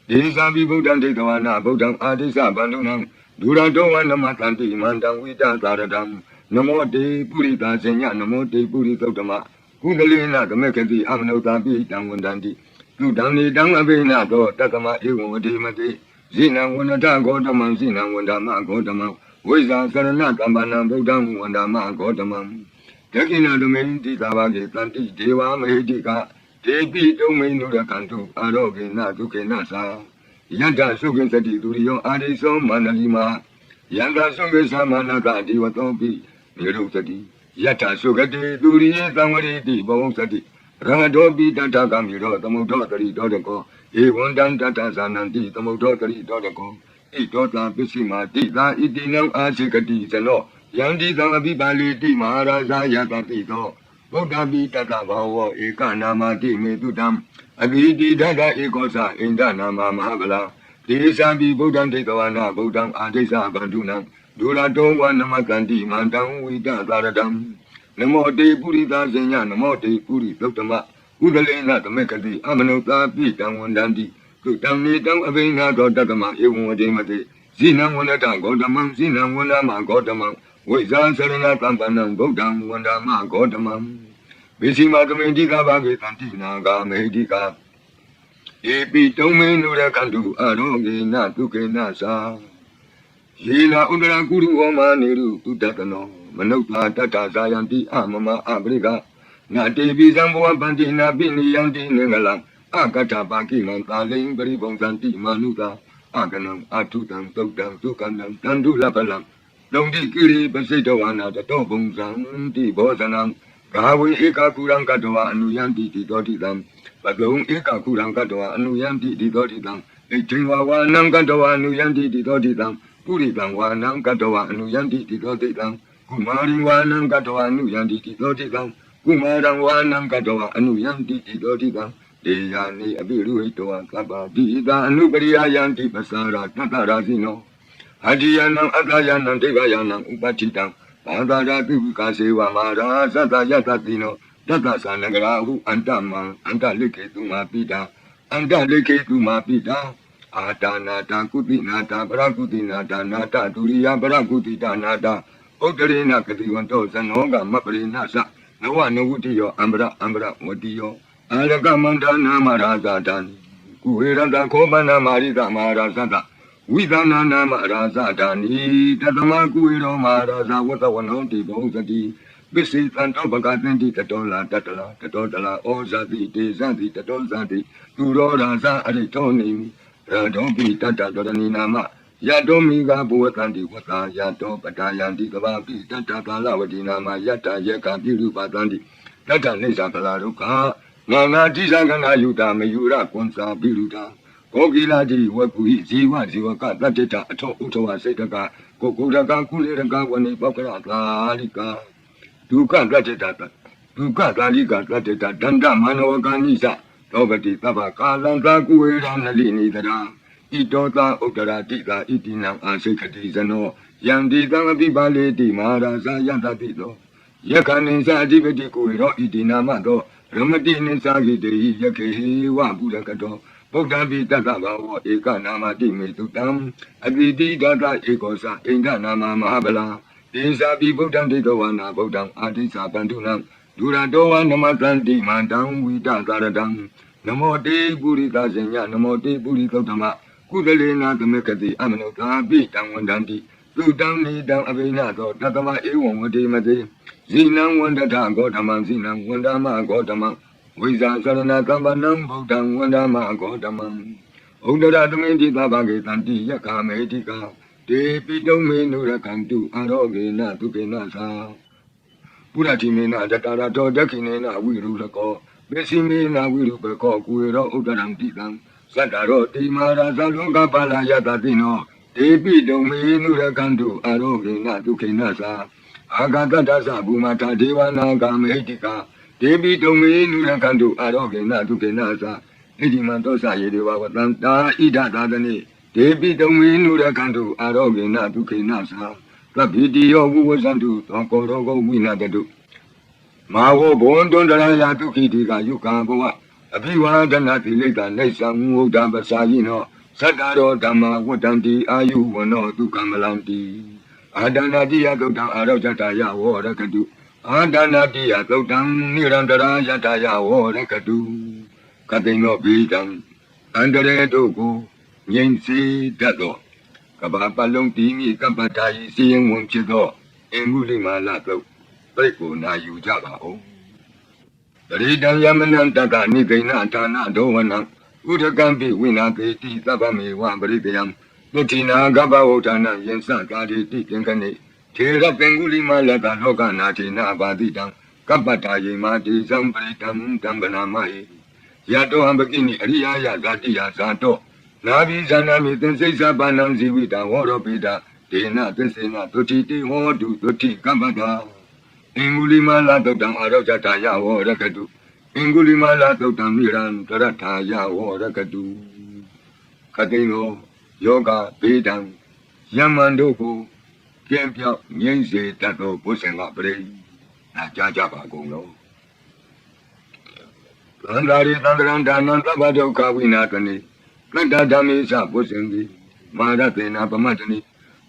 ဒေသပိဗုဒ္ဓံတေတဝနာဗုဒ္ဓံအာတိသဗန္ဓုနံဒုရတောဝနမတန္တိမန္တံဝိတသာရတံနမောတေပုရိသာဇေညနမောတေပုရိသုတ္တမကုသလေနကမေကတိအမနုတာပိတံဝန္တန္တိသူတံနေတံအဘိနသောတတမဧဝံဝတိမတိဇိနံဝန္တဂောတမံဇိနံဝန္ဒာမဂောတမံဝိဇာသရဏတံပန္နံဗုဒ္ဓံဝန္ဒာမဂောတမံဒက္ခိဏဓမေတိသာဝကေတန္တိဒေဝမဟိတိကဒေပိတုံမေနုရခန္တုအာရောဂေနဒုက္ခေနသာယတ္တသုခိသတိသူရိယောအာရိသောမန္တလိမာယန္တသုခိသမနတဒီဝတောပိနိရုသတိယတ္တသုခတိသူရိယေသံဝရိတိဘဝသတိရဟတောပိတတကံမိရောသမုဒ္ဒောတရိတောတကောဧဝံတံတတဇာနန္တိသမုဒ္ဒောတရိတောတကောဣတောတံပစ္စည်းမာတိသာဣတိနံအာစိကတိဇနောယန္တိသံအပိပါလေတိမဟာရာဇယတတိသောဗုဒ္ဓပိတတဘာဝဧကနာမတိမေတုတံအဘိတိဒတဧကောသဣန္ဒနာမမဟာဗလာဒေသံပိဗုဒ္ဓံတေတဝနာဗုဒ္ဓံအာဒိသဗန္ဓုနံဒုရတောဝနမတန္တိမန္တံဝိတသာရတံနမောတေပုရိသဇေညနမောတေပုရိသုတ္တမကုသလေနသမေကတိအမနုတာပိတံဝန္တန္တိကုတံနေတံအဘိနာသောတတ္တမဧဝံဝတိမတိ ဇိနံဝန္ဒတဂေါတမံဇိနံဝန္ဒမဂေါတမံဝိဇာသရဏတံပဏံဗုဒ္ဓံဝန္ဒမဂေါတမံဝိစီမသမိတိကဘာဂေတံတိနာဂာမေတိကာဧပိတုံမေနုရကန္တုအရောဂေနတုကေနသာယေလာဥဒရာကုရုဟောမနေရုတုတတနောမနုဿာတတ္တဇာယံတိအမမအပရိကနာတေပိဇံဘောပန္တိနာပိနိယံတိနင်္ဂလံအကတ္ထပါကိလံသာလိံပရိပုံစံတိမနုသာအကနံအထုတံသုတ်တံသုကံတံတန္တုလပလံလုံတိကိရိပစိတောဝနာတတောပုံစံတိဘောဇနံဘာဝေဧကကုရံကတဝအနုယံတိတိတောတိတံပကုံဧကကုရံကတဝအနုယံတိတိတောတိတံဣဋ္ဌိဝဝနံကတဝအနုယံတိတိတောတိတံပုရိတံဝါနံကတဝအနုယံတိတိတောတိတံကုမာရိဝါနံကတဝအနုယံတိတိတောတိတံကုမာရံဝါနံကတဝအနုယံတိတိတောတိတံတေယာနိအပိရုဟိတောသဗ္ဗတိတာအနုပရိယယံတိပစာရတတ္တရာဇိနောအတ္တိယနံအတ္တယနံဒိဗယနံဥပတိတံဘာသာရာတိဝိကာစေဝမာရာသတ္တယတတိနောတတ္တသနဂရာဟုအန္တမံအန္တလိခေတုမာပိတာအန္တလိခေတုမာပိတာအာတာနာတာကုတိနာတာပရကုတိနာတာနာတာဒုရိယပရကုတိတာနာတာဥဒရေနကတိဝံတောဇနောကမပရိနာသနဝနဝတိယောအမ္ပရဝတိယောအာရကမန္တနာမရာဇာတံကုဝေရတခောမနာမာရိတမဟာရာဇတဝိသနာနာမရာဇာတံတတမကုဝေရောမဟာရာဇဝတဝနောတိဘုံစတိပစ္စေသံတောပကသင်တိတတောလာတတလာတတောတလာဩဇာတိတေဇံတိတတောဇာတိသူရောရာဇအရိတောနေမိရတောပိတတတရဏိနာမယတောမိကဘဝတံတိဝတ္တာယတောပတယံတိကဘာပိတတကာလဝတိနာမယတ္တယေကပိရုပတံတိတတ္တနေသပလာဒုက္ခငါတိသကနာယုတာမယုရကွန်စာပိရုတာကောကိလာတိဝကုဟိဇီဝဇီဝကတတ္တအထောဥထဝစိတ်တကကိုကုရကကုလေရကဝနေပောက္ခရသာလိကဒုက္ခတတ္တဒုက္ခသာလိကတတ္တဒန္တမနောကနိသသောပတိသဗ္ဗကာလံသာကုဝေရနလိနိတရာဣတောသာဥတရာတိသာဣတိနံအာစိခတိဇနောယံတိသံအပိပါလေတိမဟာရာဇယတတိသောယက္ခဏိသအဓိပတိကိုရောဣတိနာမသောရမတိနိသဂိတေဟိယခေဝပုရကတောဗုဒ္ဓံပိတတဘာဝဧကနာမတိမေတုတံအပိတိဒတဧကောသဣန္ဒနာမမဟာဗလာတေဇာပိဗုဒ္ဓံဒိဋ္ဌဝနာဗုဒ္ဓံအာတိသပန္တုနံဒုရတောဝနမတံတိမန္တံဝိတသာရတံနမောတေပုရိသဇညနမောတေပုရိသုတ္တမကုသလေနာသမေကတိအမနုသာပိတံဝန္တံတိသုတံနေတံအဘိနသောတတမဧဝံဝတိမတိဇိနံဝန္တထဂေါတမံဇိနံဝန္ဒမဂေါတမံဝိဇာသရဏတံပနံဗုဒ္ဓံဝန္ဒမဂေါတမံဥဒရသမိတိသဗ္ဗဂေတံတိယက္ခမေတိကာတေပိတုံမေနုရကန္တုအရောဂေနတုကေနသာပုရတိမေနတတရာတောဒက္ခိနေနဝိရုလကောမေစီမေနဝိရုပကောကုေရောဥဒရံတိတံသတ္တရောတိမာရာသလောကပါလာယတတိနောတေပိတုံမေနုရကန္တုအရောဂေနတုခေနသာအာဂတတ္တသဗုမထာဒေဝနာဂမေတိကာဒေပိတုံမေနုရကန္တုအရောဂေနတုခေနသာဣတိမံသောသယေဒေဝဝတံတာဣဒသာသနိဒေပိတုံမေနုရကန္တုအရောဂေနတုခေနသာသဗ္ဗိတိယောဝုဝဇန္တုသောကောရောဂဝိနတတုမာဝဘဝန္တန္တရာယတုခိတိကယုကာဘဝအဘိဝါဒနာတိလိတ္တနေသံဝုဒ္ဓပစာယိနောသတ္တရောဓမ္မဝတ္တံတိအာယုဝနောဒုက္ခမလံတိအာဒနာတိယသုတ်တံအာရောဇတယဝရကတုအာဒနာတိယသုတ်တံနိရန္တရာယတယဝရကတုကတိနောဘိတံအန္တရေတို့ကိုငြိမ်စေတတ်သောကဘာပလုံးတိမိကပ္ပတာယီစီရင်ဝင်ဖြစ်သောအင်္ဂုလိမာလသုတ်ပြိကိုနာယူကြပါဦးတရိတံယမနံတတနိဂိဏဌာနဒောဝနံဥဒကံပိဝိနာပေတိသဗ္ဗမေဝပရိတယံသုတိနာကပ္ပဝဋ္ဌာနယင်္စကာတိတိသင်္ကနိထေရပင်္ဂုလိမာလတလောကနာတိနာဘာတိတံကပ္ပတာယေမာတိသံပရိတံတံပနာမဟိယတောဟံပကိနိအရိယာယဇာတိယဇာတောနာဘိဇာနာမိသင်္စိစ္ဆပါဏံဇီဝိတံဝရောပိတာဒေနသစ္စေနသုတိတိဟောတုသုတိကပ္ပတာအင်္ဂုလိမာလသုတ်တံအာရောဇတယဝရကတုအင်္ဂုလိမာလသုတ်တံမိရံတရထာယဝရကတုခတိနောယောဂဘေဒံယမန်တို့ကိုကျင်းပြောက်ငြိမ့်စေတတ်သောဘုဇင်ကပရိနာကြားကြပါကုန်လောသန္တာရိသန္တရံဒါနံသဗ္ဗဒုက္ခဝိနာတနိတတ္တဓမ္မေသဘုဇင်တိ မာရသေနာပမတ္တနိ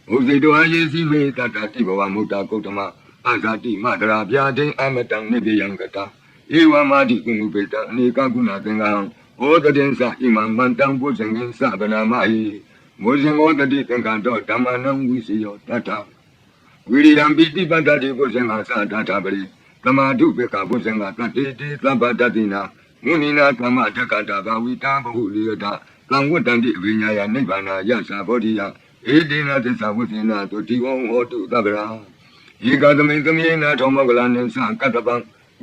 ဘုဇိတောအယေစီမေတတတိဘဝမုဒ္ဒကုတ္တမအာဇာတိမတရာဗျာဒိအမတံနိဗ္ဗယံကတာဧဝမာတိကုဏုပေတံအနေကကုဏသင်္ကံဩတတေသဣမံမန္တံဘုဇင်္ဂင်္စဗနာမဟိမောဇင်္ဂောတတိသင်္ကံတောဓမ္မနံဝိစီယောတတဝိရိယံပိတိပတ္တတိဘုဇင်္ဂါသတ္တပရိသမာဓုပေကဘုဇင်္ဂါတတေတိသဗ္ဗတတိနာမုနိနာသမ္မတက္ကတာဘာဝိတာဘဟုလိယတသံဝတ္တံတိအဝိညာယနိဗ္ဗာနာယသဘောဓိယဧတေနသစ္စာဝိသေနတုတိဝံဟောတုသဗ္ဗရာဧကသမိသမယေနထောမောကလနိသကတ္တပံ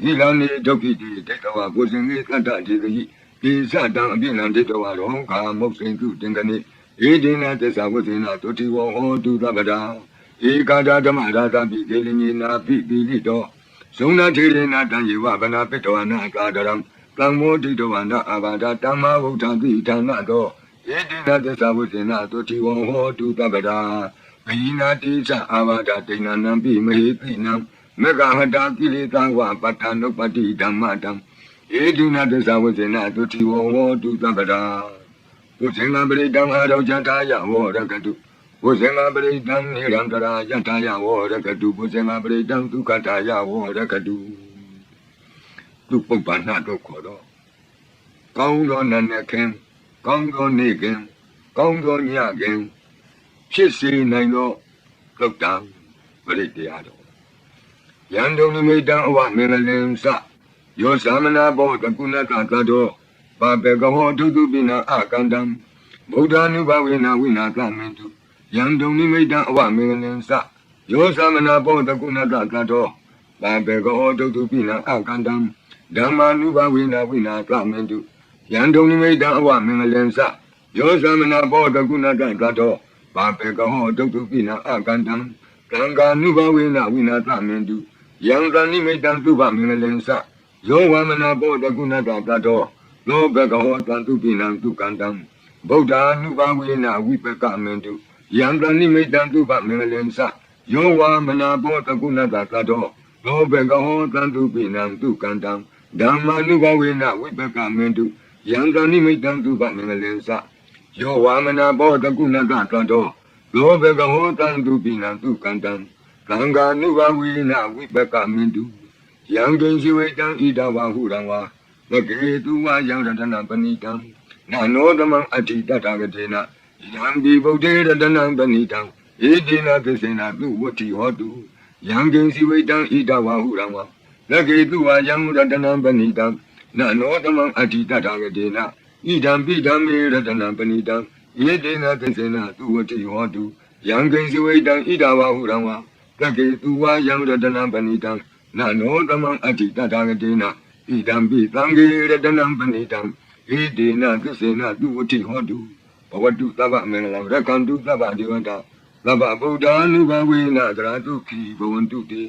ဂိလနိဒုက္ခိတိဒိဋ္ဌဝဘုဇင်္ဂေသတ္တတိတိပိစတံအပိနံဒိဋ္ဌဝရောဂာမုတ်စိန်တုတင်ကနေဧတေနသစ္စာဝိသေနတုတိဝံဟောတုသဗ္ဗရာဧကာဒဓမ္မရာသပိကေလညေနာပိပိလိတောဇုံနာထေရေနာတံယေဝဗနာပိတဝနာကာဒရံသံမောဒိဋ္ဌဝနာအာဘာဒတမ္မဝုဋ္ဌတိဌာနတောဧတေနသစ္စာဝိသေနတုတိဝံဟောတုသဗ္ဗရာဘိနာတိသအာဘာဒဒိဏနံပိမဟိတိနံမေဃဟတာကိလေသာဝပတ္ထနုပတိဓမ္မတံဧတုနာသစ္စာဝိသေနတုတိဝံဟောတုသဗ္ဗရာဘုဇင်္ဂပရိတံအာရောဇတာယဝရကတုဘုဇင်္ဂပရိတံနိရံတရာယထာယဝရကတုဘုဇင်္ဂပရိတံဒုက္ခတာယဝရကတုသူပုပ္ပန္နတို့ခေါ်တော့ကောင်းသောနတ်နဲ့ခင်ကောင်းသောနေ့ခင်ကောင်းသောညခင်ဖြစ်စေနိုင်သောသုတ်တံပရိတရားတော်ယံတုံနိမိတံအဝမင်္ဂလင်္စယောသမနာဘောတကုဏတသတောပါပေကဟောထုတုပိနအကန္တံဗုဒ္ဓ ानु ဘဝေနဝိနာသမင်တုယံတုံနိမိတံအဝမင်္ဂလင်္စယောသမနာဘောတကုဏတသတောပါပေကဟောထုတုပိနအကန္တံဓမ္မာနုဘဝေနဝိနာသမင်တုယံတုံနိမိတံအဝမင်္ဂလင်္စယောသမနာဘောတကုဏတသတောပါပေကဟောထုတုပိနအကန္တံသံဃာနုဘဝေနဝိနာသမင်တုယံတနိမိတံသုဘမင်္ဂလင်္စယောဝမနာဘောတကုဏတသတောလောဘကဟောတံတုပိနံတုကန္တံဗုဒ္ဓ ानु ဘဝေနဝိပကမင်တုယံတနိမိတံသုဘမင်္ဂလင်္စယောဝမနာဘောတကုဏတသတောလောဘကဟောတံတုပိနံတုကန္တံဓမ္မာနုဘဝေနဝိပကမင်တုယံတနိမိတံသုဘမင်္ဂလင်္စယောဝမနာဘောတကုဏတသတောလောဘကဟောတံတုပိနံတုကန္တံသံဃာနုဘဝေနဝိပကမင်တုယံကိဉ္စီဝေတံဣဒဝါဟုရံဝါသကေတုဝါယံရတနာပဏိတံနာနောသမံအဋ္ဌိတတဂတေနယံဒီဗုဒ္ဓေရတနာပဏိတံဧတေနသစ္စေနသူဝတ္တိဟောတုယံကိဉ္စီဝေတံဣဒဝါဟုရံဝါသကေတုဝါယံရတနာပဏိတံနာနောသမံအဋ္ဌိတတဂတေနဣဒံပိဓမ္မေရတနာပဏိတံဧတေနသစ္စေနသူဝတ္တိဟောတုယံကိဉ္စီဝေတံဣဒဝါဟုရံဝါသကေတုဝါယံရတနာပဏိတံနာနောသမံအဋ္ဌိတတဂတေနဣဒံပိသံဃေရတနံပဏိတံဣဒေနသစ္စေနသူဝတိဟောတုဘဝတုသဗ္ဗမင်္ဂလံရက္ခန္တုသဗ္ဗဒေဝတာသဗ္ဗဗုဒ္ဓ ानु ဘဝေနသရတုခိဘဝန္တုတေ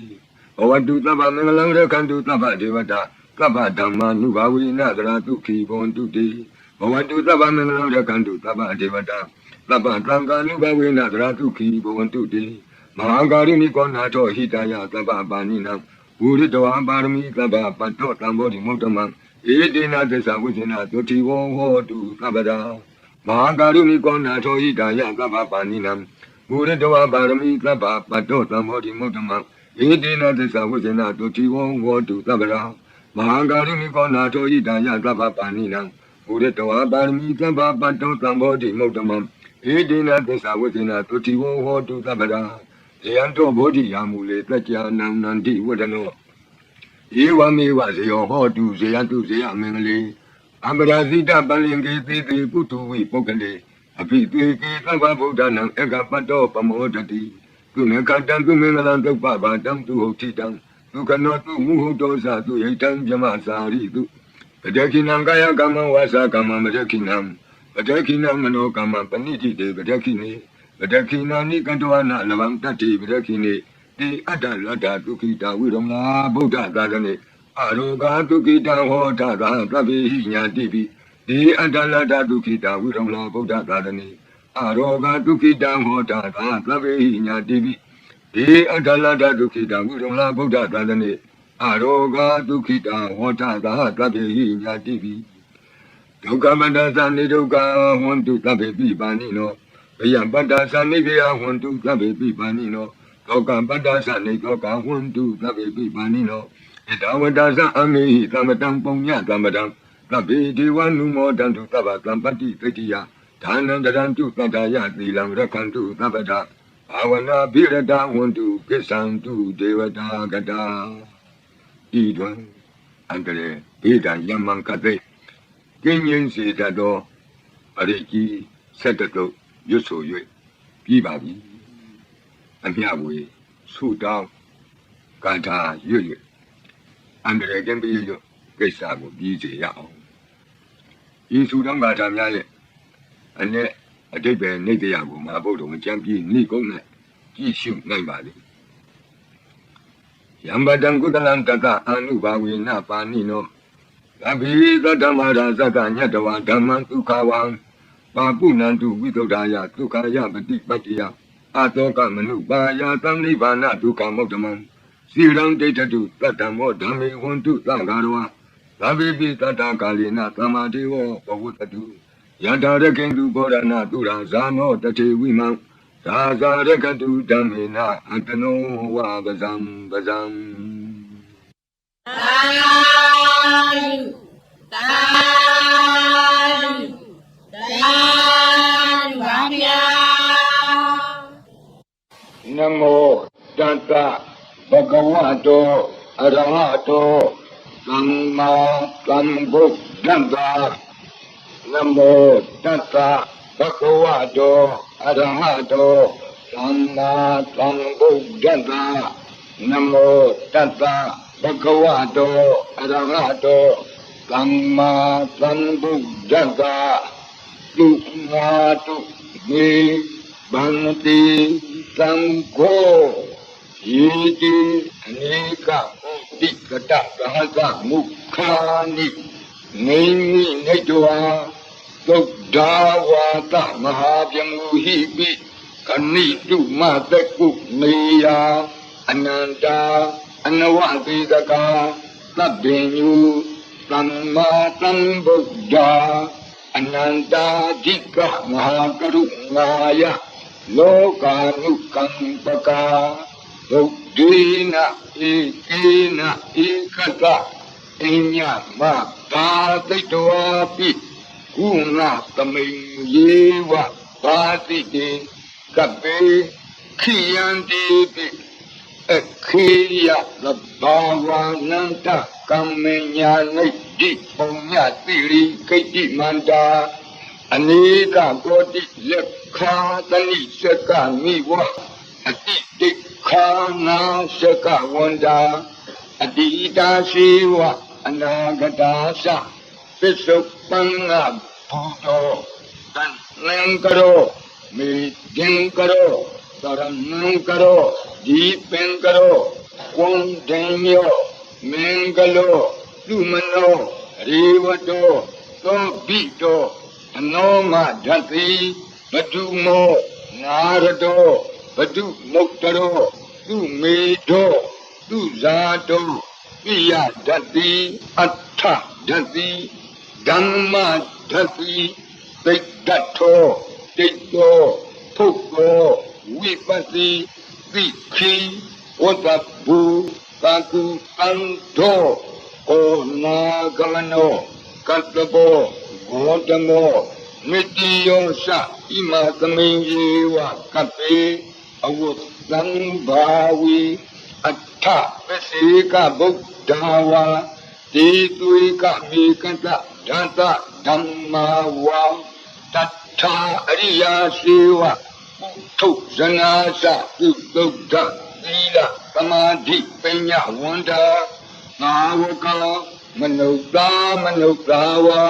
ဘဝတုသဗ္ဗမင်္ဂလံရက္ခန္တုသဗ္ဗဒေဝတာသဗ္ဗဓမ္မာနုဘဝေနသရတုခိဘဝန္တုတေဘဝတုသဗ္ဗမင်္ဂလံရက္ခန္တုသဗ္ဗဒေဝတာသဗ္ဗသံဃာနုဘဝေနသရတုခိဘဝန္တုတေမဟာကာရိနိကောနာထောဟိတယသဗ္ဗပါဏိနံဝုရိတဝါပါရမီသဗ္ဗပတ္တောတံဘောဓိမုတ္တမံဧတေနသစ္စာဝိဇ္ဇနာသုတိဝံဟောတုသဗ္ဗရာမဟာကာရုဏိကောနာထောဟိတာယသဗ္ဗပါဏိနံဝုရိတဝါပါရမီသဗ္ဗပတ္တောတံဘောဓိမုတ္တမံဧတေနသစ္စာဝိဇ္ဇနာသုတိဝံဟောတုသဗ္ဗရာမဟာကာရုဏိကောနာထောဟိတာယသဗ္ဗပါဏိနံဝုရိတဝါပါရမီသဗ္ဗပတ္တောတံဘောဓိမုတ္တမံဧတေနသစ္စာဝိဇ္ဇနာသုတိဝံဟောတုသဗ္ဗရာဇယံတောဘောဓိယာမူလေတัจจာနံနန္တိဝဒနောဧဝမေဝဇယောဟောတုဇယတုဇယမင်္ဂလေအမရာဇိတပလင်ကေသေသေပုထုဝိပုဂ္ဂလေအဘိသေကေသဗ္ဗဗုဒ္ဓနံဧကပတ္တောပမောတတိသူမေကတံသူမင်္ဂလံသုပ္ပဗာတံသူဟုတ်တိတံသူကနောသူမုဟုတ်တောသသူယိတံဇမစာရိတုပတေခိနံကာယကမ္မဝါစာကမ္မမတေခိနံပတေခိနံမနောကမ္မပဏိတိတေပတေခိနေပတေခိနာနိကတောနာလဗံတတိပတေခိနေတိအတ္တလတ္တဒုက္ခိတဝိရမဗုဒ္ဓသာသနေအရောဂဒုက္ခိတဟောထသာသဗ္ဗေဟိညာတိပိတိအတ္တလတ္တဒုက္ခိတဝိရမဗုဒ္ဓသာသနေအရောဂဒုက္ခိတဟောထသာသဗ္ဗေဟိညာတိပိတိအတ္တလတ္တဒုက္ခိတဝိရမဗုဒ္ဓသာသနေအရောဂဒုက္ခိတဟောထသာသဗ္ဗေဟိညာတိပိဒုက္ခမတ္တသနိဒုက္ခဟွန်တုသဗ္ဗေပိပါဏိနောပ ယံပတ္တာသနိဘေယဟွန္တုသဗ္ဗေပိပါဏိနောလောကပတ္တာသနိလောကဟွန္တုသဗ္ဗေပိပါဏိနောဣဒဝတ္တသအမေဟိသမတံပုံညသမတံသဗ္ဗေဒေဝနုမောတံတုသဗ္ဗသံပတ္တိတတိယဒါနံတရံတုသတ္တယသီလံရခန္တုသဗ္ဗတာဘာဝနာဘိရတဝန္တုကိစ္ဆံတုဒေဝတာကတာဤတွင်အန္တရေဘေဒံယမံကတိကင်းငြိမ်းစေတတ်သောပရိကြီးဆက်တတုရွတ်ဆို၍ပြီးပါပြီအမြဝေဆုတောင်းကာထာရွတ်၍အန္တရာယ်ကင်းပြီးလို့ကိစ္စကိုပြီးစေရအောင်ဤဆုတောင်းကာထာများရဲ့အ내အတိတ်ပဲနေတရားကိုမှာဘုဒ္ဓမကြံပြီးနှိကုန်းနဲ့ကြည့်ရှုနိုင်ပါလေယံပတံကုတလံတတအာနုဘာဝေနပါဏိနောသဗ္ဗေသတ္တမရာသတ္တညတဝဓမ္မံဒုက္ခဝံပါပုဏ္ဏတုဝိသုဒ္ဓာယဒုက္ခယပတိပတ္တိယအတောကမနုပါယသံနိဗ္ဗာနဒုက္ခမုဒ္ဓမံစီရံဒိဋ္ဌတုတတ္တမောဓမ္မေဝန္တုသံဃာရောသဗ္ဗေပိတတ္တကာလေနသမ္မာဒေဝဘဝတတုယန္တာရကိန္တုဘောဓနာတုရာဇာနောတထေဝိမံသာဇာရကတုဓမ္မေနအတနောဝပဇံပဇံသာဓုသာဓုသာဓုပါဗျာနမောတတ္တဘဂဝတောအရဟတောသမ္မာသမ္ဗုဒ္ဓံသာနမောတတ္တဘဂဝတောအရဟတောသမ္မာသမ္ဗုဒ္ဓံသာနမောတတ္တဘဂဝတောအရဟတောသမ္မာသမ္ဗုဒ္ဓံသာသုမာတုမေဘန္တိသံဃောယေတိအနိကတိကတသဟဇမုခာနိနေမိနေတောသုဒ္ဓဝါဒမဟာဗျမုဟိပိခဏိတုမတကုနေယအနန္တာအနဝတိတကာသဗ္ဗညုသမ္မာသမ္ဗုဒ္ဓအနန္တာဓိကမဟာကရုဏာယလောကာနုကံပကာဗုဒ္ဓေနဧကေနဧကတအညမဘာတိတဝါပိကုဏသမိန်ယေဝဘာတိတေကပေခိယံတိပိခေယသဘာဝနန္တကမ္မညာနိတိပုံညတိရိခိတိမန္တာအနိကကောတိလက်ခာတနိစကမိဝအတိတိခာနာစကဝန္တာအတိတာရှိဝအနာဂတာသပစ္စုပန်ငါဘုဒ္ဓတန်လင်္ကရောမေဒင်္ကရောသရဏံကရောဒီပင်ကရောကွန်ဒင်ယောမင်္ဂလောလူမနောရေဝတောသောပိတောအနောမဓတ္တိဘဒုမောနာရတောဘဒုမုတ်တရောသူမေတောသူဇာတောပိယဓတ္တိအထဓတ္တိဓမ္မဓတ္တိသိတ္တထောတိတ္တောဖုတ်သောဝိပဿိသိခိဝတ္တဘူသာကုတံသောဩနာဂမနောကတ္တဘောဂေါတမောမိတိယောသဣမသမိန်ယေဝကပေအဝတ်သံဘာဝီအထပစေကဗုဒ္ဓဝါတိသွေကမေကတဓာတဓမ္မာဝါတထာအရိယာစေဝထုဇနာသသုသုဒ္ဓသီလသမာဓိပညာဝန္တာသာဝကမနုဿာဝါ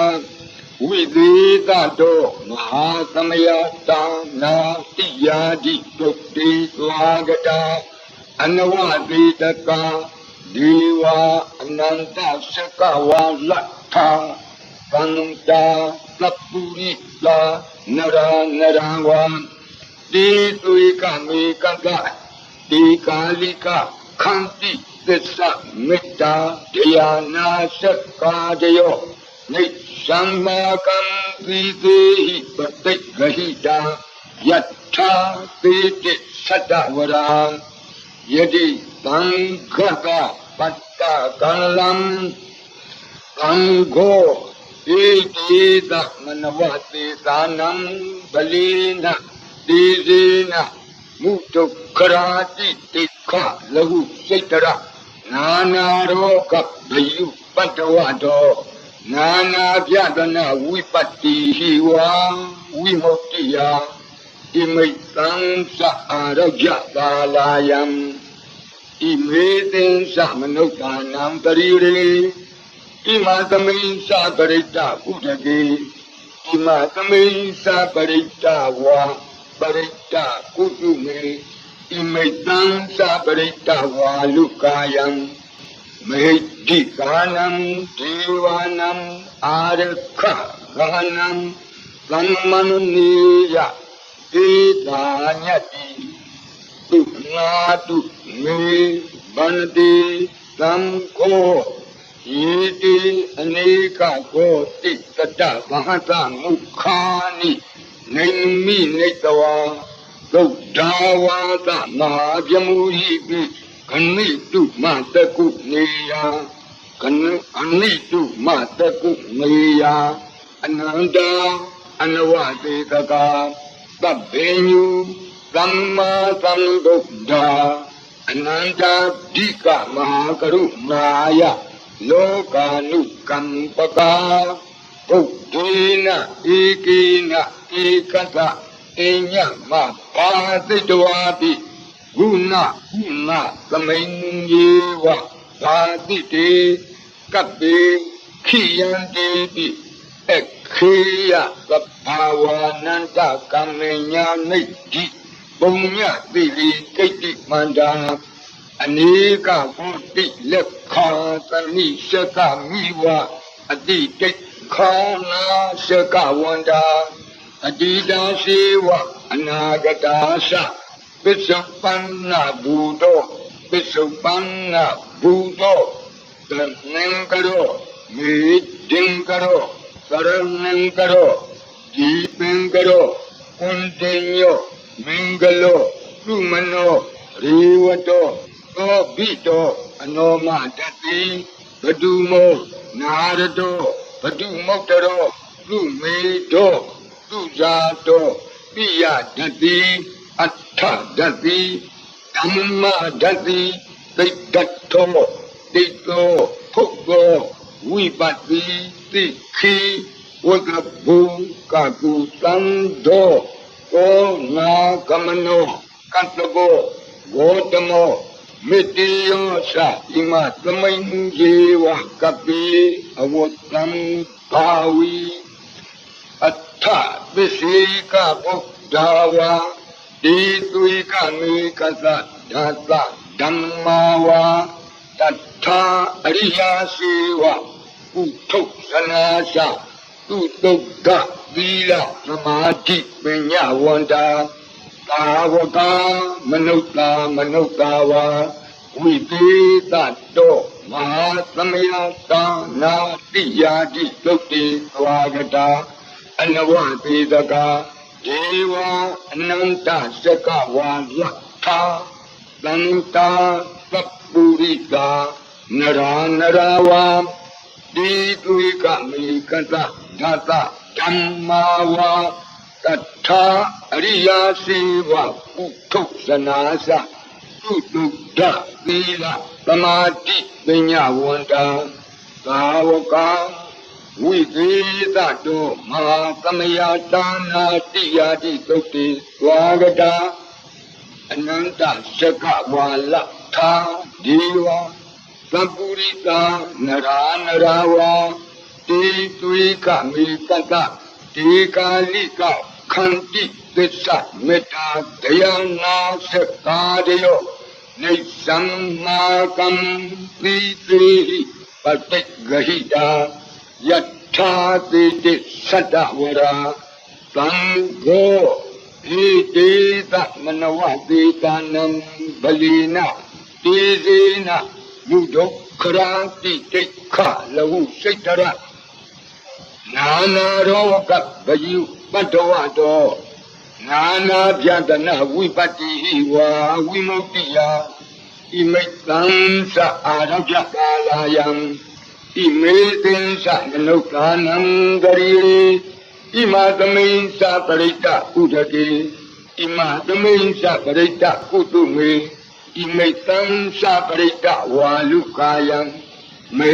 ဝိသေသတောမဟာသမယတာနာတိယာတိတုတ်တိသွားကတာအနဝတိတကာဒီဝအနန္တစကဝါလတ္ထာသန္တာသပ္ပုရိလာနရဝံတိသွေကမေကတတိကာလိကခန္တိသစ္စာမေတ္တာတရားနာစကာတယောနိသမ္မာကံသီသေဟိပတိဂဟိတာ Yatta Piti Satavaram Yadi Tangaka Patta Kalam Tango Iti Manavati Sanam Balina Dizina Mutukarati Tikha Lahu Sitara Nana Roka Bayu Patawado Nana Vyadana Vipati Hiwa Vimotiya Imaitam Saharaja Balayam Imaitam Samanotanam Tariri Imatamin Saparita Udagi Imatamin Saparita Wa Parita Kutume Imaitam Saparita Wa Lukayam Mahitikanam Devanam Arakha Ganam Sanmanuniya Idanyati Tunatu Me Banati Samko Iti Anika Koti Tata Bahata Mukhani Naimi Netawa Gaudawata Mahajamuhibi Kanitu Mataku Neya Kanitu Mataku Neya Ananda Anawati Taka Tabenyu Samma Sambuddha Ananda Dika Mahakaru Maya Lokanu Kampaka Buddhina Ikina Ikata Inya Mapatidwapi Guna Samenyewa Padite Kapi Kiyandevi Ekhiya Sapawananda Kamenya Niti Punya Dili Kiti Manda Anika Puti Lekha Sani Shaka Miwa Adite Khana Shaka Wanda Adida Siwa Anagadasa Bisupana Budo Nengkaro Midingkaro Saranengkaro Deepengkaro Kuntinyo Mingalo Lumano Riwato Obito Anoma Dati Badumo Narado Badumotaro Lumedo Lujato Pia Dati Atta Dati Dhamma Dati Didato Dito Pugo Vipati Tikhi Wagabu Kaku Sando O Na Kamano Kantabo Gotamo Mitiyo Sa Ima Tamayinjewa Kapi Awotam Pawi Atta Visika Buddhawa Dituika Mikasa Data Dhammawa Tattha Ariya Siwa Utuk Sanasa Utukka Vila Samadhi Vinyawanda Tawaka Manutawa Vipita Do Mahasamyata Natiyadi Tukti Swagata Anavati Daka Deva Ananta Sakawa Lakha Santa Sapurita Narawa Dituika Mikata Data Dhammawa Tattha Ariya Siva Utuk Sanasa Utukta Vila Samadhi Vinyawanda Tawaka Vipita Do Mahasamyata Natiyadi Tukti Swagata Ananta Sakawa Lakha Deva Sampurita Narawa Tituika Mikata Tikalika Kanti Desa Meta Dayana Sakadayo Nisammakam Priti Patik Gahita Yatta Titi Satavara Tango Iti Manawati Tanam Balina Tizina Mudokranti Tikha Lahu Sitara Nana Roka Bayu Patawado နာနာပြဒနာဝိပတ္တိဝါဝိမု ക്തി ယဣမိတံသအာရောဂကာလာယံဣမေသင်္သမနုဿာနံဂရိဣမသမိန်သပရိတ္တဥဒကေဣမသမိန်သပရိတ္တကုတုမေဣမိတံသပရိတ္တဝါလုကာယံမေ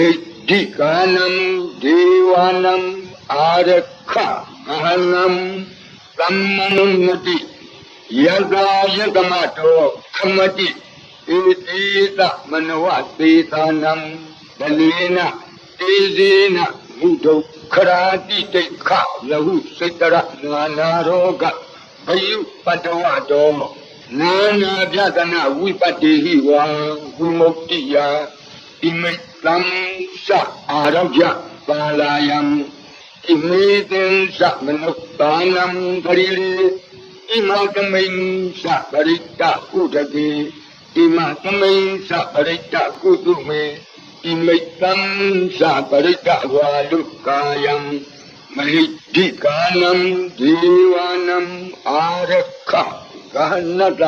ဒိကာနံဒေဝနံအာရခဂဟနံသမ္မနုနတိယဇာယတမတောခမတိဣတိသမနဝသေသာနံဒလေနတေဇေနမုဒုခရာတိတိခလဟုစိတ္တရနာနာရောဂဘယုပတ္တဝတောနာနာပြဒနာဝိပတ္တိဟိဝါဝိမု ക്തി ယဣမိတံသအာရောဂပါလာယံဣမေသင်္သမနုဿာနံဂရိဣမသမိန်သပရိတ္တဥဒကေဣမသမိန်သပရိတ္တကုတုမေဣမိတံသပရိတ္တဝါလုကာယံမဟိဒိကာနံဒေဝနံအာရခဂဟနတ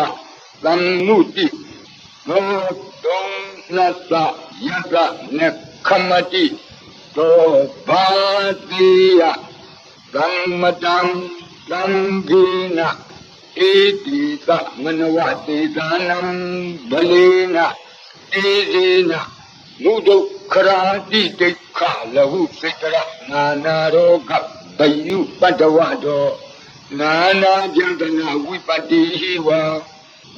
သမ္မုတိသောတုံနသယတနခမတိသောဘာတိယသမ္မတံသံဃေနဣတိသမနဝတေသာနံဘလေနတေဇေနမုဒုခရာတိတိခလဟုစိတ္တရနာနာရောဂဘယုပတ္တဝတောနာနာပြဒနာဝိပတ္တိဟိဝါ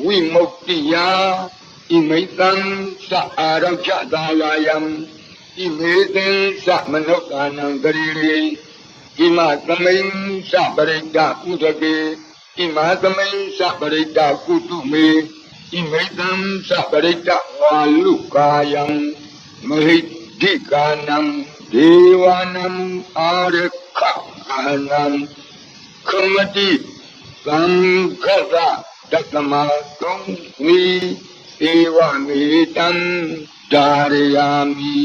ဝိမု ക്തി ယဣမိတံသအာရောဂကာလာယံဣမေသင်္သမနုဿာနံဂရိဣမသမိန်သပရိတ္တဥဒကေဣမသမိန်သပရိတ္တကုတုမေဣမိတံသပရိတ္တဝါလုကာယံမဟိဒိကာနံဒေဝနံအာရခဂဟနံခမတိသံဃရတတမတုံဝီဧဝမေတံဒါရယာမိ